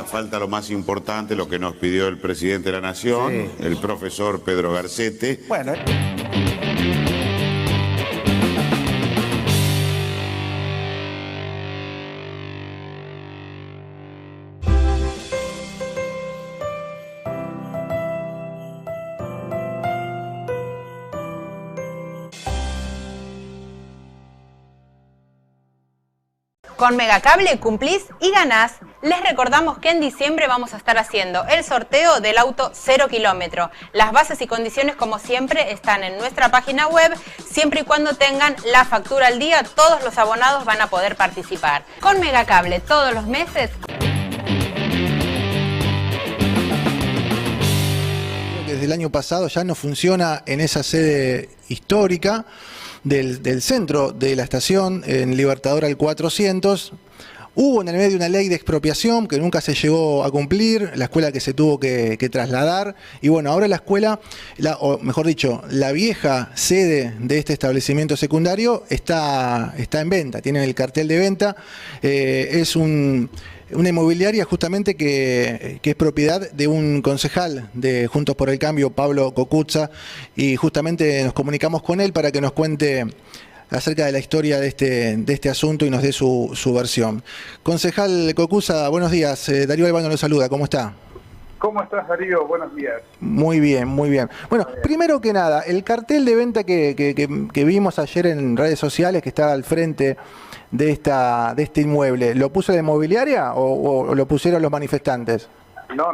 falta lo más importante, lo que nos pidió el presidente de la Nación, el profesor Pedro Garcete. Bueno. Con Megacable cumplís y ganás. Les recordamos que en diciembre vamos a estar haciendo el sorteo del auto 0 kilómetro. Las bases y condiciones, como siempre, están en nuestra página web. Siempre y cuando tengan la factura al día, todos los abonados van a poder participar. Con Megacable todos los meses. Desde el año pasado ya no funciona en esa sede histórica del centro de la estación, en Libertador al 400. Hubo en el medio una ley de expropiación que nunca se llegó a cumplir, la escuela que se tuvo que trasladar, y bueno, ahora la escuela, o mejor dicho, la vieja sede de este establecimiento secundario está en venta, tienen el cartel de venta, es una inmobiliaria justamente que es propiedad de un concejal de Juntos por el Cambio, Pablo Cocuzza, y justamente nos comunicamos con él para que nos cuente acerca de la historia de este asunto y nos dé su versión. Concejal Cocuzza, buenos días. Darío Albano lo saluda, ¿cómo está? ¿Cómo estás, Darío? Buenos días. Muy bien, muy bien. Bueno, primero que nada, el cartel de venta que vimos ayer en redes sociales, que está al frente de este inmueble, ¿lo puso la inmobiliaria o lo pusieron los manifestantes? No,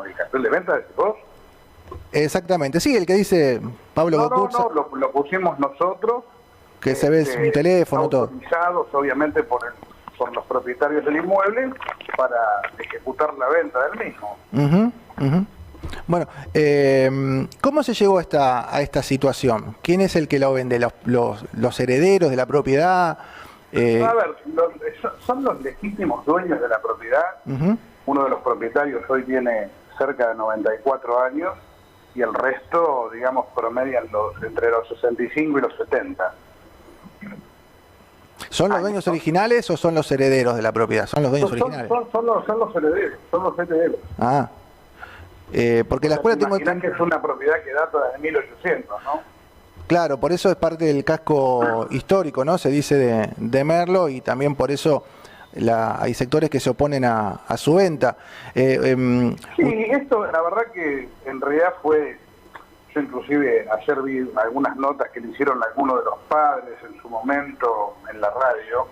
el cartel de venta es vos. Exactamente, sí, el que dice Pablo Cocuzza. No, lo pusimos nosotros. Que se ve un teléfono, todo. Autorizados, obviamente, por los propietarios del inmueble para ejecutar la venta del mismo. Bueno, ¿cómo se llegó a esta situación? ¿Quién es el que lo vende? ¿Los herederos de la propiedad? A ver, son los legítimos dueños de la propiedad. Uno de los propietarios hoy tiene cerca de 94 años y el resto, digamos, promedian entre los 65 y los 70. ¿Son los dueños originales o son los herederos de la propiedad? Son los dueños originales. Son los herederos, Ah, porque la escuela tengo... que es una propiedad que data desde 1800, ¿no? Claro, por eso es parte del casco histórico, ¿no? Se dice de Merlo, y también por eso hay sectores que se oponen a su venta. Sí, esto la verdad que en realidad fue... Yo inclusive ayer vi algunas notas que le hicieron algunos de los padres en su momento en la radio,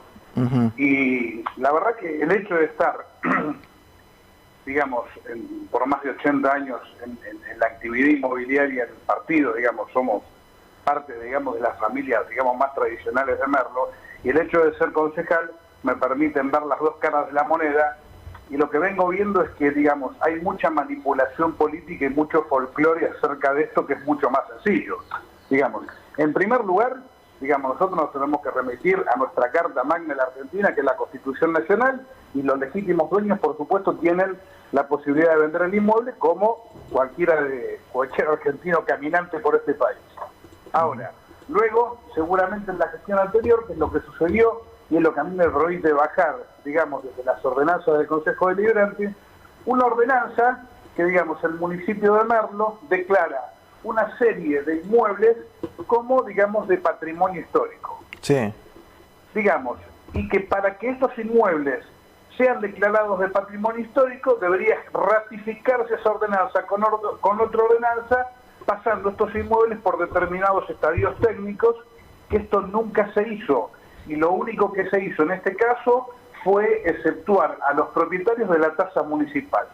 y la verdad que el hecho de estar, digamos, por más de 80 años en la actividad inmobiliaria del partido, digamos, somos parte, digamos, de las familias, digamos, más tradicionales de Merlo, y el hecho de ser concejal me permiten ver las dos caras de la moneda. Y lo que vengo viendo es que, digamos, hay mucha manipulación política y mucho folclore acerca de esto, que es mucho más sencillo. Digamos, en primer lugar, digamos, nosotros nos tenemos que remitir a nuestra Carta Magna de la Argentina, que es la Constitución Nacional, y los legítimos dueños, por supuesto, tienen la posibilidad de vender el inmueble como cualquier argentino caminante por este país. Ahora, luego, seguramente en la gestión anterior, que es lo que sucedió, y es lo que a mí me permite bajar, digamos, desde las ordenanzas del Consejo Deliberante, una ordenanza que, digamos, el municipio de Merlo declara una serie de inmuebles como, digamos, de patrimonio histórico. Sí. Digamos, y que para que estos inmuebles sean declarados de patrimonio histórico, debería ratificarse esa ordenanza con otra ordenanza, pasando estos inmuebles por determinados estadios técnicos, que esto nunca se hizo. Y lo único que se hizo en este caso fue exceptuar a los propietarios de la tasa municipal.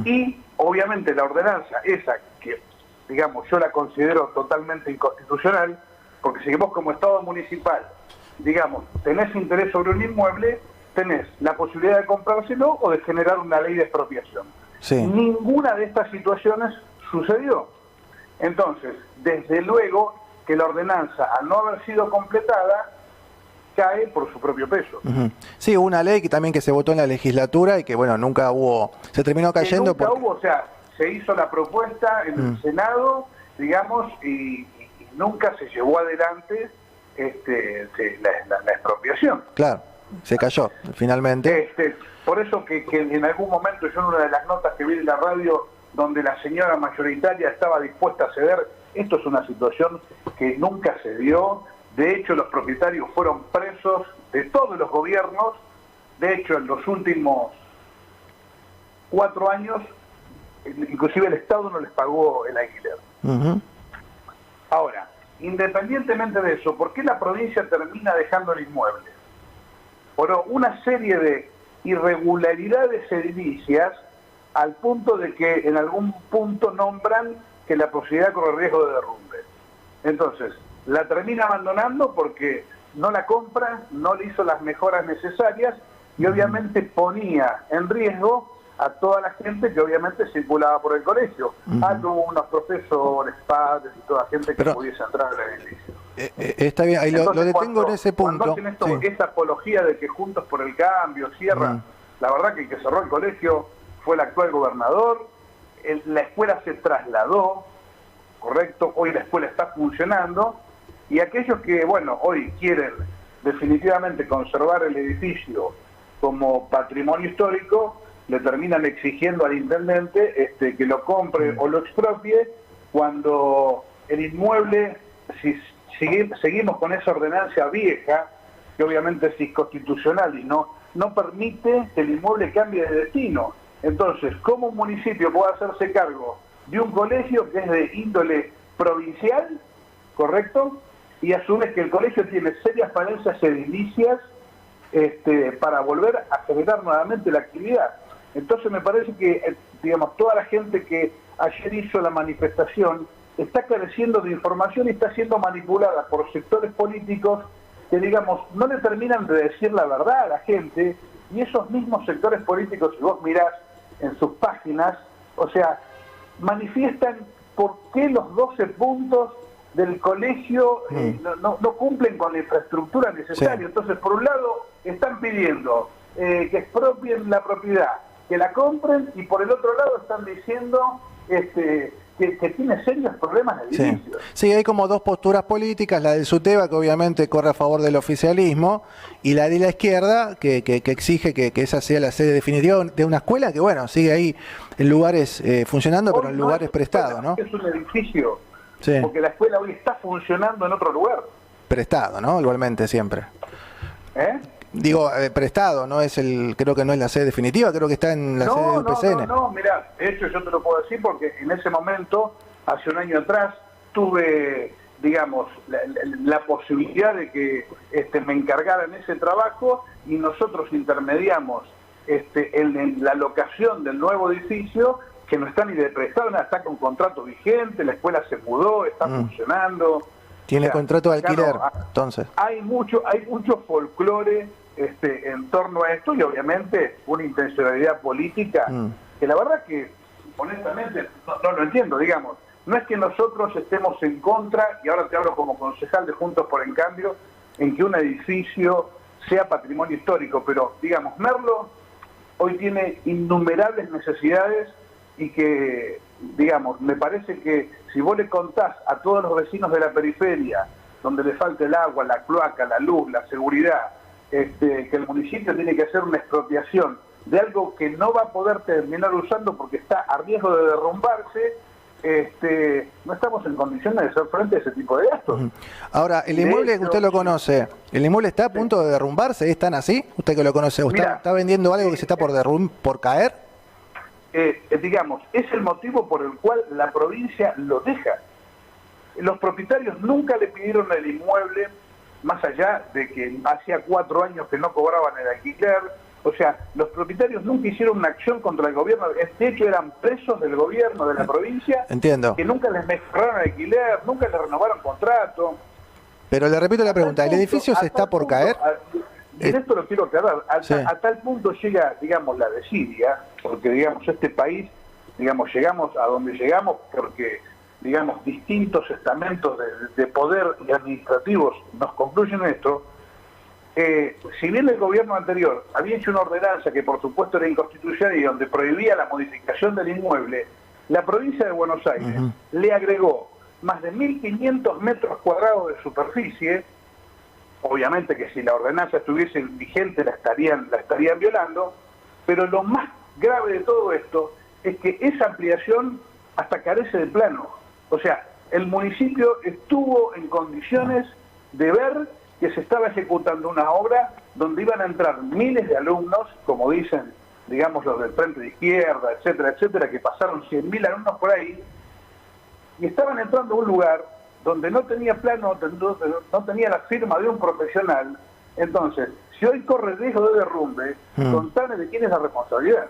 Y obviamente la ordenanza esa, que digamos yo la considero totalmente inconstitucional, porque si vos como Estado municipal, digamos, tenés interés sobre un inmueble, tenés la posibilidad de comprárselo o de generar una ley de expropiación. Sí. Ninguna de estas situaciones sucedió. Entonces, desde luego que la ordenanza, al no haber sido completada, cae por su propio peso. Sí, hubo una ley que también se votó en la legislatura y que, bueno, nunca hubo, se terminó cayendo. Nunca hubo, o sea, se hizo la propuesta en el Senado, digamos, y nunca se llevó adelante la expropiación. Claro. se cayó finalmente. Por eso que en algún momento yo en una de las notas que vi en la radio donde la señora mayoritaria estaba dispuesta a ceder, esto es una situación que nunca se dio. De hecho, los propietarios fueron presos de todos los gobiernos. De hecho, en los últimos 4 años, inclusive el Estado no les pagó el alquiler. Ahora, independientemente de eso, ¿por qué la provincia termina dejando el inmueble? Por una serie de irregularidades edilicias, al punto de que en algún punto nombran que la propiedad corre riesgo de derrumbe. Entonces, la termina abandonando porque no la compra, no le hizo las mejoras necesarias y obviamente ponía en riesgo a toda la gente que obviamente circulaba por el colegio, alumnos, profesores, padres y toda gente que pudiese entrar al edificio. Está bien, ahí lo detengo cuando, en ese punto. Cuando hacen esta apología de que Juntos por el Cambio cierran, la verdad que el que cerró el colegio fue el actual gobernador, la escuela se trasladó, correcto, hoy la escuela está funcionando, y aquellos que, bueno, hoy quieren definitivamente conservar el edificio como patrimonio histórico, le terminan exigiendo al intendente que lo compre o lo expropie, cuando el inmueble, si seguimos con esa ordenanza vieja, que obviamente es inconstitucional y no permite que el inmueble cambie de destino. Entonces, ¿cómo un municipio puede hacerse cargo de un colegio que es de índole provincial, correcto? Y a su vez que el colegio tiene serias falencias edilicias para volver a generar nuevamente la actividad. Entonces me parece que, digamos, toda la gente que ayer hizo la manifestación está careciendo de información y está siendo manipulada por sectores políticos que, digamos, no le terminan de decir la verdad a la gente, y esos mismos sectores políticos, si vos mirás en sus páginas, o sea, manifiestan por qué los 12 puntos del colegio no cumplen con la infraestructura necesaria. Sí. Entonces, por un lado, están pidiendo que expropien la propiedad, que la compren, y por el otro lado están diciendo que tiene serios problemas de edilicios. Sí, hay como dos posturas políticas, la del SUTEBA, que obviamente corre a favor del oficialismo, y la de la izquierda, que exige que esa sea la sede definitiva de una escuela que, bueno, sigue ahí en lugares funcionando, pero en lugares prestados, ¿no? Es un edificio, porque la escuela hoy está funcionando en otro lugar. Prestado, ¿no? Igualmente, siempre. Digo, prestado, no es creo que no es la sede definitiva, creo que está en la sede del PCN. No, mirá, de hecho yo te lo puedo decir porque en ese momento, hace un año atrás, tuve, digamos, la posibilidad de que me encargaran ese trabajo, y nosotros intermediamos en la locación del nuevo edificio, que no está ni de prestado, está con contrato vigente, la escuela se mudó, está funcionando. Tiene contrato de alquiler, entonces. Hay mucho folclore en torno a esto, y obviamente una intencionalidad política que la verdad que honestamente no lo entiendo. Digamos, no es que nosotros estemos en contra, y ahora te hablo como concejal de Juntos por el Cambio, en que un edificio sea patrimonio histórico, pero digamos, Merlo hoy tiene innumerables necesidades, y que, digamos, me parece que si vos le contás a todos los vecinos de la periferia, donde le falta el agua, la cloaca, la luz, la seguridad, que el municipio tiene que hacer una expropiación de algo que no va a poder terminar usando porque está a riesgo de derrumbarse, no estamos en condiciones de hacer frente a ese tipo de gastos. Ahora, el inmueble que usted lo conoce, ¿el inmueble está a punto de derrumbarse? ¿Es tan así? ¿Usted que lo conoce? ¿Está vendiendo algo que se está por caer? Digamos, es el motivo por el cual la provincia lo deja. Los propietarios nunca le pidieron el inmueble, más allá de que hacía 4 años que no cobraban el alquiler. O sea, los propietarios nunca hicieron una acción contra el gobierno. De hecho, eran presos del gobierno de la provincia. Entiendo. Que nunca les mejoraron el alquiler, nunca les renovaron contrato. Pero le repito la pregunta, ¿el edificio se está por caer? Y en esto lo quiero aclarar, a tal punto llega, digamos, la desidia, porque, digamos, este país, digamos, llegamos a donde llegamos porque, digamos, distintos estamentos de poder y administrativos nos concluyen esto. Si bien el gobierno anterior había hecho una ordenanza que por supuesto era inconstitucional y donde prohibía la modificación del inmueble, la provincia de Buenos Aires le agregó más de 1.500 metros cuadrados de superficie obviamente que si la ordenanza estuviese vigente la estarían violando, pero lo más grave de todo esto es que esa ampliación hasta carece de plano. O sea, el municipio estuvo en condiciones de ver que se estaba ejecutando una obra donde iban a entrar miles de alumnos, como dicen, digamos, los del Frente de Izquierda, etcétera, etcétera, que pasaron 100.000 alumnos por ahí, y estaban entrando a un lugar donde no tenía plano, no tenía la firma de un profesional. Entonces, si hoy corre riesgo de derrumbe, contame de quién es la responsabilidad.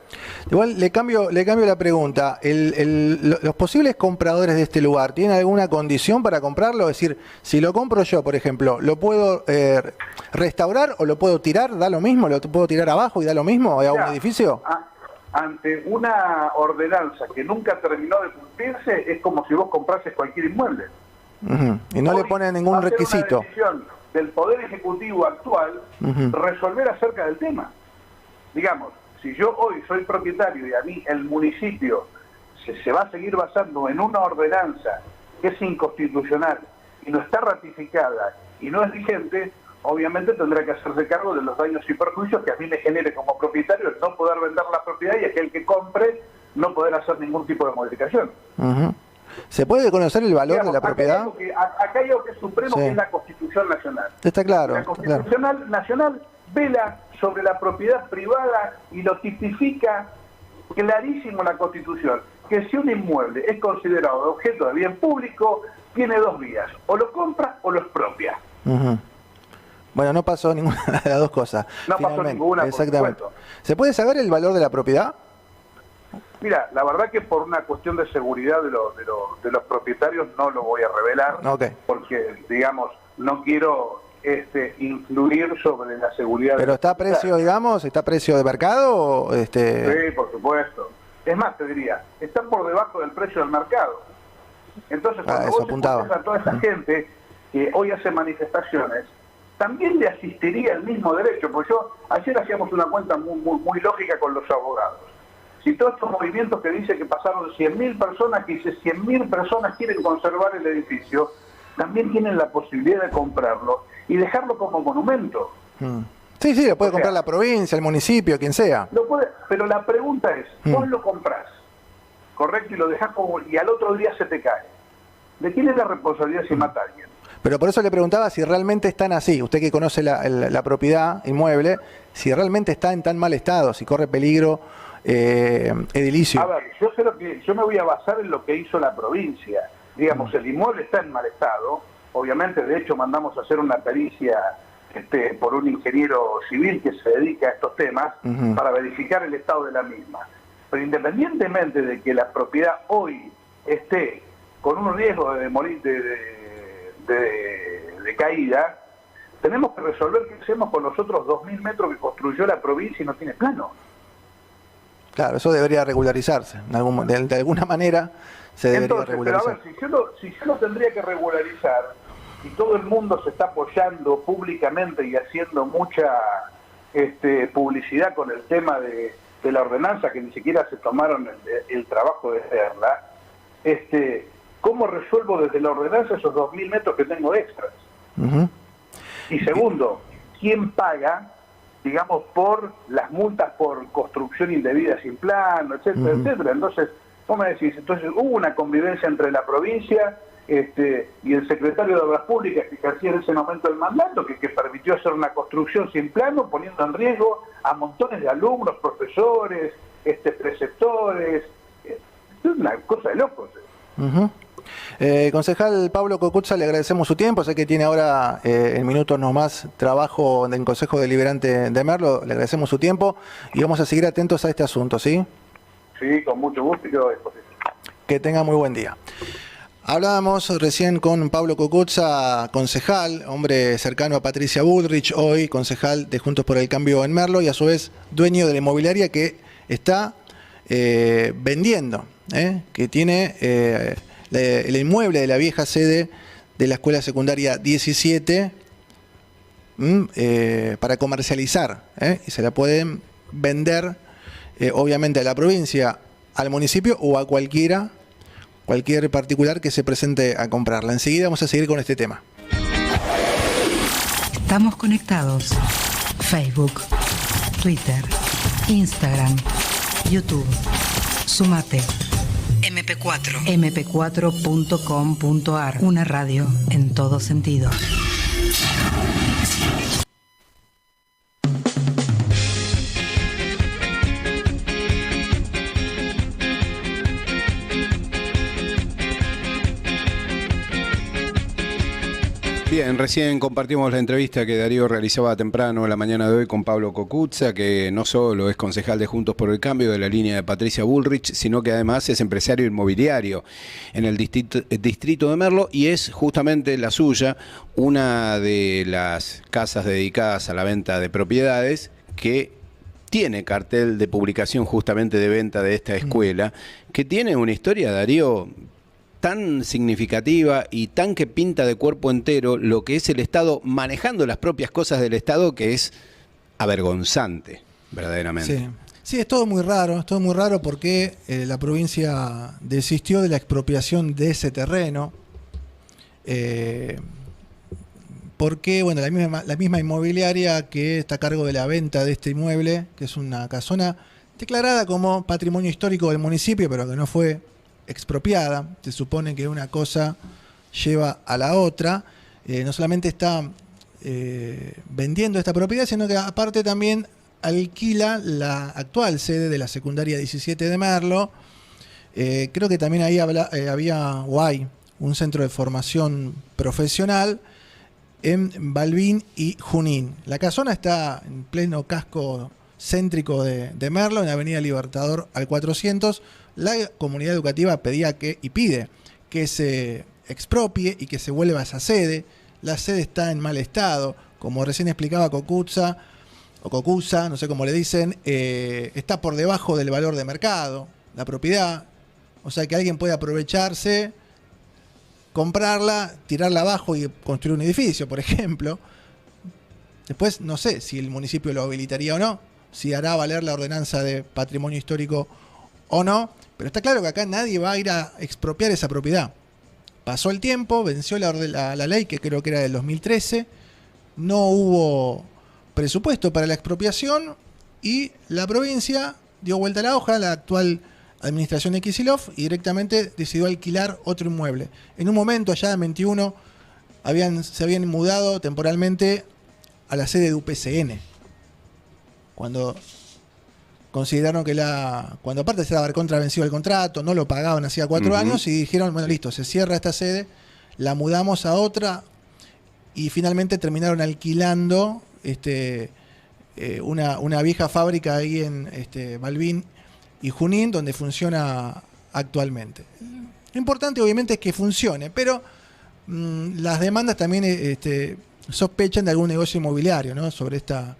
Igual le cambio la pregunta. ¿Los posibles compradores de este lugar tienen alguna condición para comprarlo? Es decir, si lo compro yo, por ejemplo, ¿lo puedo restaurar o lo puedo tirar? ¿Da lo mismo? ¿Lo puedo tirar abajo y da lo mismo? ¿A un edificio? Ante una ordenanza que nunca terminó de cumplirse, es como si vos comprases cualquier inmueble. Y no le ponen ningún requisito. Una decisión del Poder Ejecutivo actual resolver acerca del tema. Digamos, si yo hoy soy propietario y a mí el municipio se va a seguir basando en una ordenanza que es inconstitucional y no está ratificada y no es vigente, obviamente tendrá que hacerse cargo de los daños y perjuicios que a mí me genere como propietario el no poder vender la propiedad y aquel que compre no poder hacer ningún tipo de modificación. ¿Se puede conocer el valor de la propiedad? Acá hay algo que es supremo, que es la Constitución Nacional. Está claro. La Constitución Nacional vela sobre la propiedad privada y lo tipifica clarísimo la Constitución, que si un inmueble es considerado objeto de bien público, tiene dos vías, o lo compra o lo expropia. Bueno, no pasó ninguna de las dos cosas. No pasó ninguna, exactamente. por supuesto. ¿Se puede saber el valor de la propiedad? Mira, la verdad que por una cuestión de seguridad de los propietarios no lo voy a revelar, porque, digamos, no quiero influir sobre la seguridad. ¿Pero está a precio, digamos, está a precio de mercado? O Sí, por supuesto. Es más, te diría, está por debajo del precio del mercado. Entonces, cuando vos escuchás a toda esa gente que hoy hace manifestaciones, también le asistiría el mismo derecho, porque ayer hacíamos una cuenta muy lógica con los abogados. Si todos estos movimientos que dice que pasaron 100.000 personas, que dice 100.000 personas quieren conservar el edificio, también tienen la posibilidad de comprarlo y dejarlo como monumento. Sí, lo puede comprar la provincia, el municipio, quien sea. Lo puede, pero la pregunta es, vos lo comprás, correcto, y lo dejás y al otro día se te cae. ¿De quién es la responsabilidad si mata a alguien? Pero por eso le preguntaba si realmente están así, usted que conoce la propiedad inmueble, si realmente está en tan mal estado, si corre peligro edilicio. A ver, yo me voy a basar en lo que hizo la provincia. Digamos, el inmueble está en mal estado, obviamente, de hecho mandamos a hacer una pericia por un ingeniero civil que se dedica a estos temas para verificar el estado de la misma. Pero independientemente de que la propiedad hoy esté con un riesgo de morir de caída, tenemos que resolver qué hacemos con los otros 2.000 metros que construyó la provincia y no tiene plano. Claro, eso debería regularizarse. De alguna manera se debería regularizar. Pero a ver, si yo lo tendría que regularizar y todo el mundo se está apoyando públicamente y haciendo mucha publicidad con el tema de la ordenanza, que ni siquiera se tomaron el trabajo de hacerla, ¿cómo resuelvo desde la ordenanza esos 2.000 metros que tengo extras? Y segundo, ¿quién paga, digamos, por las multas por construcción indebida sin plano, etcétera, etcétera? Entonces, vos me decís, entonces hubo una convivencia entre la provincia y el secretario de Obras Públicas que ejercía en ese momento el mandato, que permitió hacer una construcción sin plano, poniendo en riesgo a montones de alumnos, profesores, preceptores. Es una cosa de locos. Concejal Pablo Cocuzza, le agradecemos su tiempo. Sé que tiene ahora en minutos nomás trabajo en el Consejo Deliberante de Merlo. Le agradecemos su tiempo y vamos a seguir atentos a este asunto, ¿sí? Sí, con mucho gusto y quedo a disposición. Que tenga muy buen día. Hablábamos recién con Pablo Cocuzza, concejal, hombre cercano a Patricia Bullrich, hoy concejal de Juntos por el Cambio en Merlo y a su vez dueño de la inmobiliaria que está vendiendo, que tiene el inmueble de la vieja sede de la Escuela Secundaria 17 para comercializar, y se la pueden vender obviamente a la provincia, al municipio o a cualquier particular que se presente a comprarla. Enseguida vamos a seguir con este tema. Estamos conectados. Facebook, Twitter, Instagram, YouTube. Sumate. MP4. mp4.com.ar. Una radio en todo sentido. Bien, recién compartimos la entrevista que Darío realizaba temprano en la mañana de hoy con Pablo Cocuzza, que no solo es concejal de Juntos por el Cambio de la línea de Patricia Bullrich, sino que además es empresario inmobiliario en el distrito de Merlo, y es justamente la suya una de las casas dedicadas a la venta de propiedades que tiene cartel de publicación justamente de venta de esta escuela, que tiene una historia, Darío, tan significativa y tan que pinta de cuerpo entero lo que es el Estado manejando las propias cosas del Estado, que es avergonzante, verdaderamente. Sí, es todo muy raro porque la provincia desistió de la expropiación de ese terreno, porque bueno, la misma inmobiliaria que está a cargo de la venta de este inmueble, que es una casona declarada como patrimonio histórico del municipio, pero que no fue expropiada. Se supone que una cosa lleva a la otra. No solamente está vendiendo esta propiedad, sino que aparte también alquila la actual sede de la secundaria 17 de Merlo. Creo que también ahí había o hay un centro de formación profesional en Balbín y Junín. La casona está en pleno casco céntrico de Merlo, en Avenida Libertador al 400. La comunidad educativa pedía y pide que se expropie y que se vuelva a esa sede. La sede está en mal estado, como recién explicaba Cocuzza, o Cocuzza, no sé cómo le dicen, está por debajo del valor de mercado, la propiedad. O sea que alguien puede aprovecharse, comprarla, tirarla abajo y construir un edificio, por ejemplo. Después no sé si el municipio lo habilitaría o no, si hará valer la ordenanza de patrimonio histórico o no, pero está claro que acá nadie va a ir a expropiar esa propiedad. Pasó el tiempo, venció la ley, que creo que era del 2013, no hubo presupuesto para la expropiación y la provincia dio vuelta a la hoja, la actual administración de Kicillof, y directamente decidió alquilar otro inmueble. En un momento, allá en 21, se habían mudado temporalmente a la sede de UPCN, cuando consideraron que cuando aparte se estaba contravencido el contrato, no lo pagaban hacía 4 años, y dijeron, bueno, listo, se cierra esta sede, la mudamos a otra, y finalmente terminaron alquilando una vieja fábrica ahí en Balbín y Junín, donde funciona actualmente. Lo importante obviamente es que funcione, pero las demandas también sospechan de algún negocio inmobiliario, ¿no? sobre esta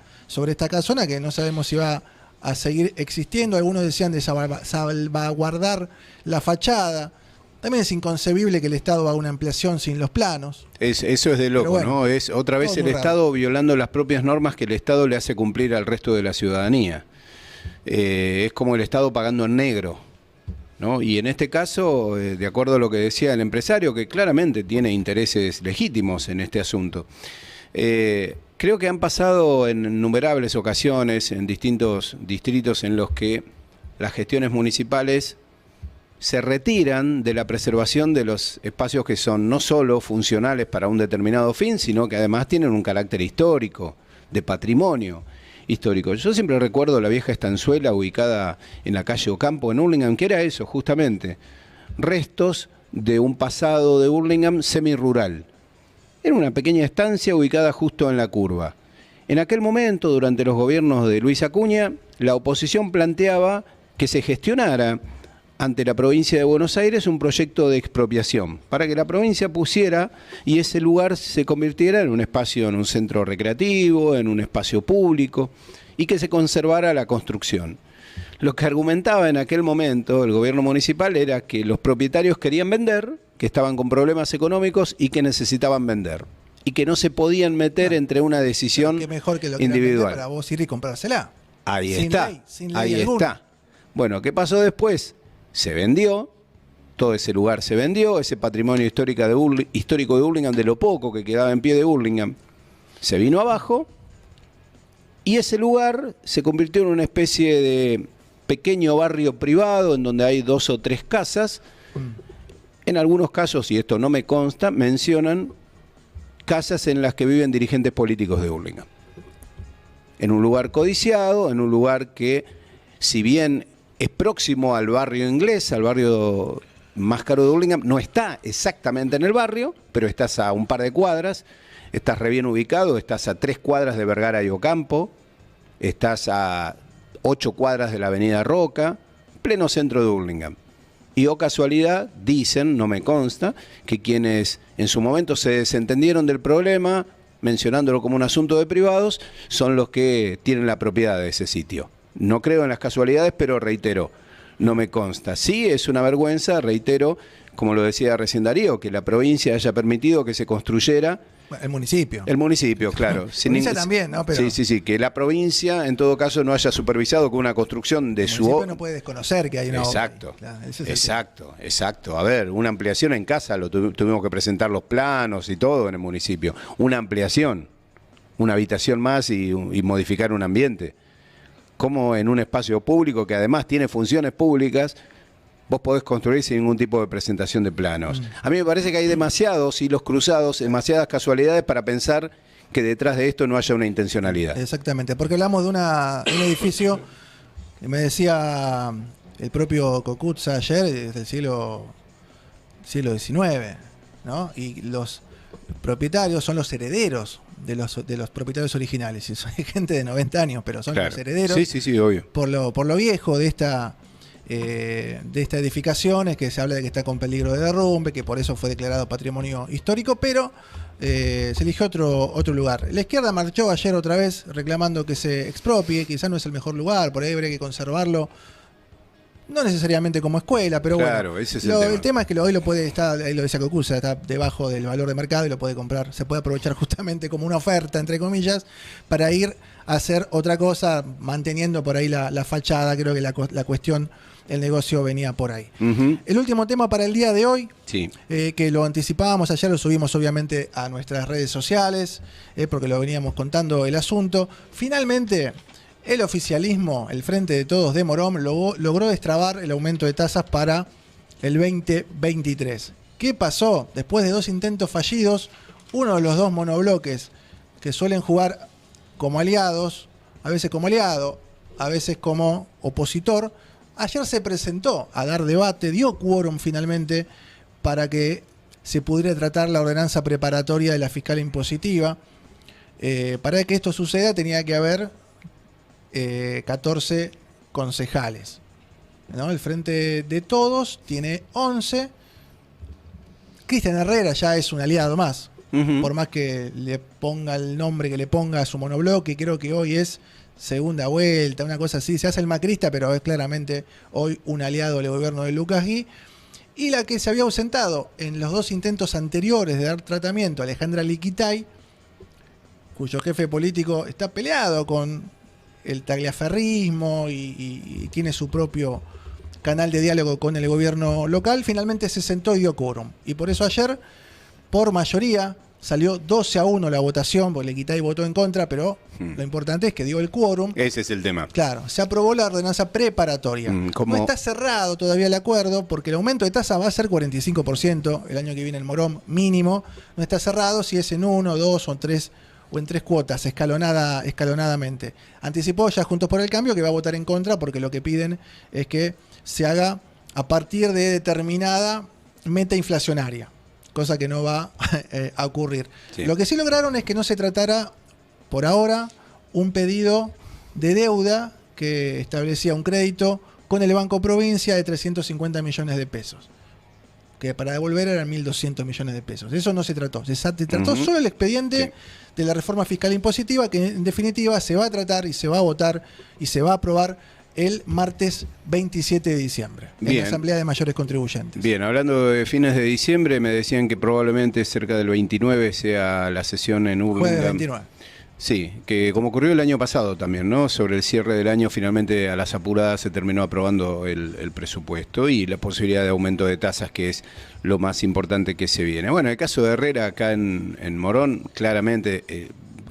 casona, que no sabemos si va a seguir existiendo. Algunos decían de salvaguardar la fachada. También es inconcebible que el Estado haga una ampliación sin los planos. Eso es de loco, bueno, ¿no? Es otra vez el Estado violando las propias normas que el Estado le hace cumplir al resto de la ciudadanía. Es como el Estado pagando en negro, ¿no? Y en este caso, de acuerdo a lo que decía el empresario, que claramente tiene intereses legítimos en este asunto, creo que han pasado en innumerables ocasiones en distintos distritos en los que las gestiones municipales se retiran de la preservación de los espacios que son no solo funcionales para un determinado fin, sino que además tienen un carácter histórico, de patrimonio histórico. Yo siempre recuerdo la vieja estanzuela ubicada en la calle Ocampo, en Hurlingham, que era eso, justamente, restos de un pasado de Hurlingham semi-rural. Era una pequeña estancia ubicada justo en la curva. En aquel momento, durante los gobiernos de Luis Acuña, la oposición planteaba que se gestionara ante la provincia de Buenos Aires un proyecto de expropiación para que la provincia pusiera y ese lugar se convirtiera en un espacio, en un centro recreativo, en un espacio público, y que se conservara la construcción. Lo que argumentaba en aquel momento el gobierno municipal era que los propietarios querían vender, que estaban con problemas económicos y que necesitaban vender, y que no se podían meter entre una decisión mejor que lo individual. Para vos ir y comprársela. Ahí sin está, ley, sin ley ahí alguna. está. Bueno, ¿qué pasó después? Se vendió, todo ese lugar se vendió, ese patrimonio histórico de Hurlingham, de lo poco que quedaba en pie de Hurlingham, se vino abajo y ese lugar se convirtió en una especie de pequeño barrio privado en donde hay 2 o 3 casas. En algunos casos, y esto no me consta, mencionan casas en las que viven dirigentes políticos de Hurlingham. En un lugar codiciado, en un lugar que, si bien es próximo al barrio inglés, al barrio más caro de Hurlingham, no está exactamente en el barrio, pero estás a un par de cuadras, estás re bien ubicado, estás a 3 cuadras de Vergara y Ocampo, estás a 8 cuadras de la avenida Roca, pleno centro de Hurlingham. Y o casualidad, dicen, no me consta, que quienes en su momento se desentendieron del problema, mencionándolo como un asunto de privados, son los que tienen la propiedad de ese sitio. No creo en las casualidades, pero reitero, no me consta. Sí, es una vergüenza, reitero, como lo decía recién Darío, que la provincia haya permitido que se construyera. El municipio. El municipio, claro. Provincia también, ¿no? Pero sí, que la provincia, en todo caso, no haya supervisado con una construcción de su... El municipio no puede desconocer que hay una Exacto, obra. Claro, exacto. A ver, una ampliación en casa, tuvimos que presentar los planos y todo en el municipio. Una ampliación, una habitación más y modificar un ambiente. Como en un espacio público que además tiene funciones públicas, vos podés construir sin ningún tipo de presentación de planos. A mí me parece que hay demasiados hilos cruzados, demasiadas casualidades para pensar que detrás de esto no haya una intencionalidad. Exactamente, porque hablamos de un edificio, que me decía el propio Cocuzza ayer, desde el siglo XIX, ¿no? Y los propietarios son los herederos de los propietarios originales. Y son gente de 90 años, pero son los herederos. Sí, obvio. Por lo viejo de esta edificación, es que se habla de que está con peligro de derrumbe, que por eso fue declarado patrimonio histórico, pero se eligió otro lugar. La izquierda marchó ayer otra vez reclamando que se expropie, quizás no es el mejor lugar, por ahí habría que conservarlo, no necesariamente como escuela, pero claro, bueno, ese es el tema es que hoy lo puede estar, ahí lo decía Cocuzza, está debajo del valor de mercado y lo puede comprar, se puede aprovechar justamente como una oferta, entre comillas, para ir a hacer otra cosa, manteniendo por ahí la fachada. Creo que la cuestión, el negocio venía por ahí. El último tema para el día de hoy, que lo anticipábamos ayer, lo subimos obviamente a nuestras redes sociales, porque lo veníamos contando el asunto. Finalmente, el oficialismo, el Frente de Todos de Morón, logró destrabar el aumento de tasas para el 2023. ¿Qué pasó? Después de 2 intentos fallidos, uno de los 2 monobloques que suelen jugar como aliados, a veces como aliado, a veces como opositor, ayer se presentó a dar debate, dio quórum finalmente para que se pudiera tratar la ordenanza preparatoria de la fiscal impositiva. Para que esto suceda tenía que haber 14 concejales, ¿no? El Frente de Todos tiene 11. Cristian Herrera ya es un aliado más, por más que le ponga el nombre que le ponga a su monobloque. Creo que hoy es segunda vuelta, una cosa así. Se hace el macrista, pero es claramente hoy un aliado del gobierno de Lucas Gui. Y la que se había ausentado en los 2 intentos anteriores de dar tratamiento, Alejandra Liquitay, cuyo jefe político está peleado con el tagliaferrismo y tiene su propio canal de diálogo con el gobierno local, finalmente se sentó y dio quórum. Y por eso ayer, por mayoría, salió 12-1 la votación, porque Liquitay votó en contra, pero lo importante es que dio el quórum. Ese es el tema. Claro, se aprobó la ordenanza preparatoria. No está cerrado todavía el acuerdo, porque el aumento de tasa va a ser 45% el año que viene en Morón, mínimo. No está cerrado si es en 1, 2 o 3 o en 3 cuotas, escalonadamente. Anticipó ya Juntos por el Cambio que va a votar en contra, porque lo que piden es que se haga a partir de determinada meta inflacionaria, cosa que no va a ocurrir. Lo que sí lograron es que no se tratara, por ahora, un pedido de deuda que establecía un crédito con el Banco Provincia de 350 millones de pesos. Que para devolver eran 1.200 millones de pesos. Eso no se trató. Se trató solo el expediente de la reforma fiscal impositiva, que en definitiva se va a tratar y se va a votar y se va a aprobar el martes 27 de diciembre en la Asamblea de Mayores Contribuyentes. Bien, hablando de fines de diciembre, me decían que probablemente cerca del 29 sea la sesión en Hurlingham. Jueves 29. Sí, que como ocurrió el año pasado también, ¿no? Sobre el cierre del año, finalmente a las apuradas se terminó aprobando el presupuesto y la posibilidad de aumento de tasas, que es lo más importante que se viene. Bueno, el caso de Herrera acá en Morón, claramente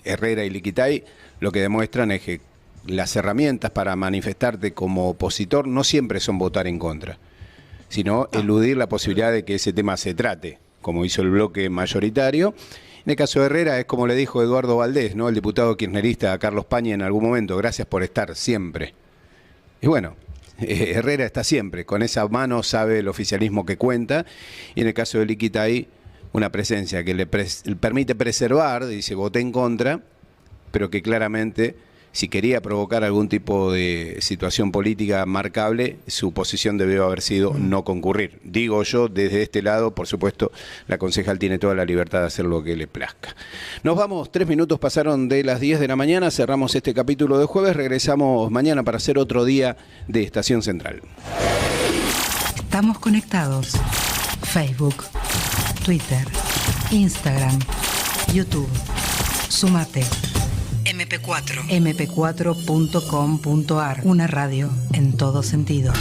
Herrera y Liquitay lo que demuestran es que las herramientas para manifestarte como opositor no siempre son votar en contra, sino eludir la posibilidad de que ese tema se trate, como hizo el bloque mayoritario. En el caso de Herrera es como le dijo Eduardo Valdés, ¿no? El diputado kirchnerista a Carlos Pañi en algún momento, gracias por estar siempre. Y bueno, Herrera está siempre, con esa mano sabe el oficialismo que cuenta, y en el caso de Liquitay, una presencia que le permite preservar, dice, voté en contra, pero que claramente, si quería provocar algún tipo de situación política marcable, su posición debió haber sido no concurrir. Digo yo, desde este lado, por supuesto, la concejal tiene toda la libertad de hacer lo que le plazca. Nos vamos, 3 minutos pasaron de las 10 de la mañana, cerramos este capítulo de jueves, regresamos mañana para hacer otro día de Estación Central. Estamos conectados. Facebook, Twitter, Instagram, YouTube. Sumate. mp4.com.ar. Una radio en todo sentido.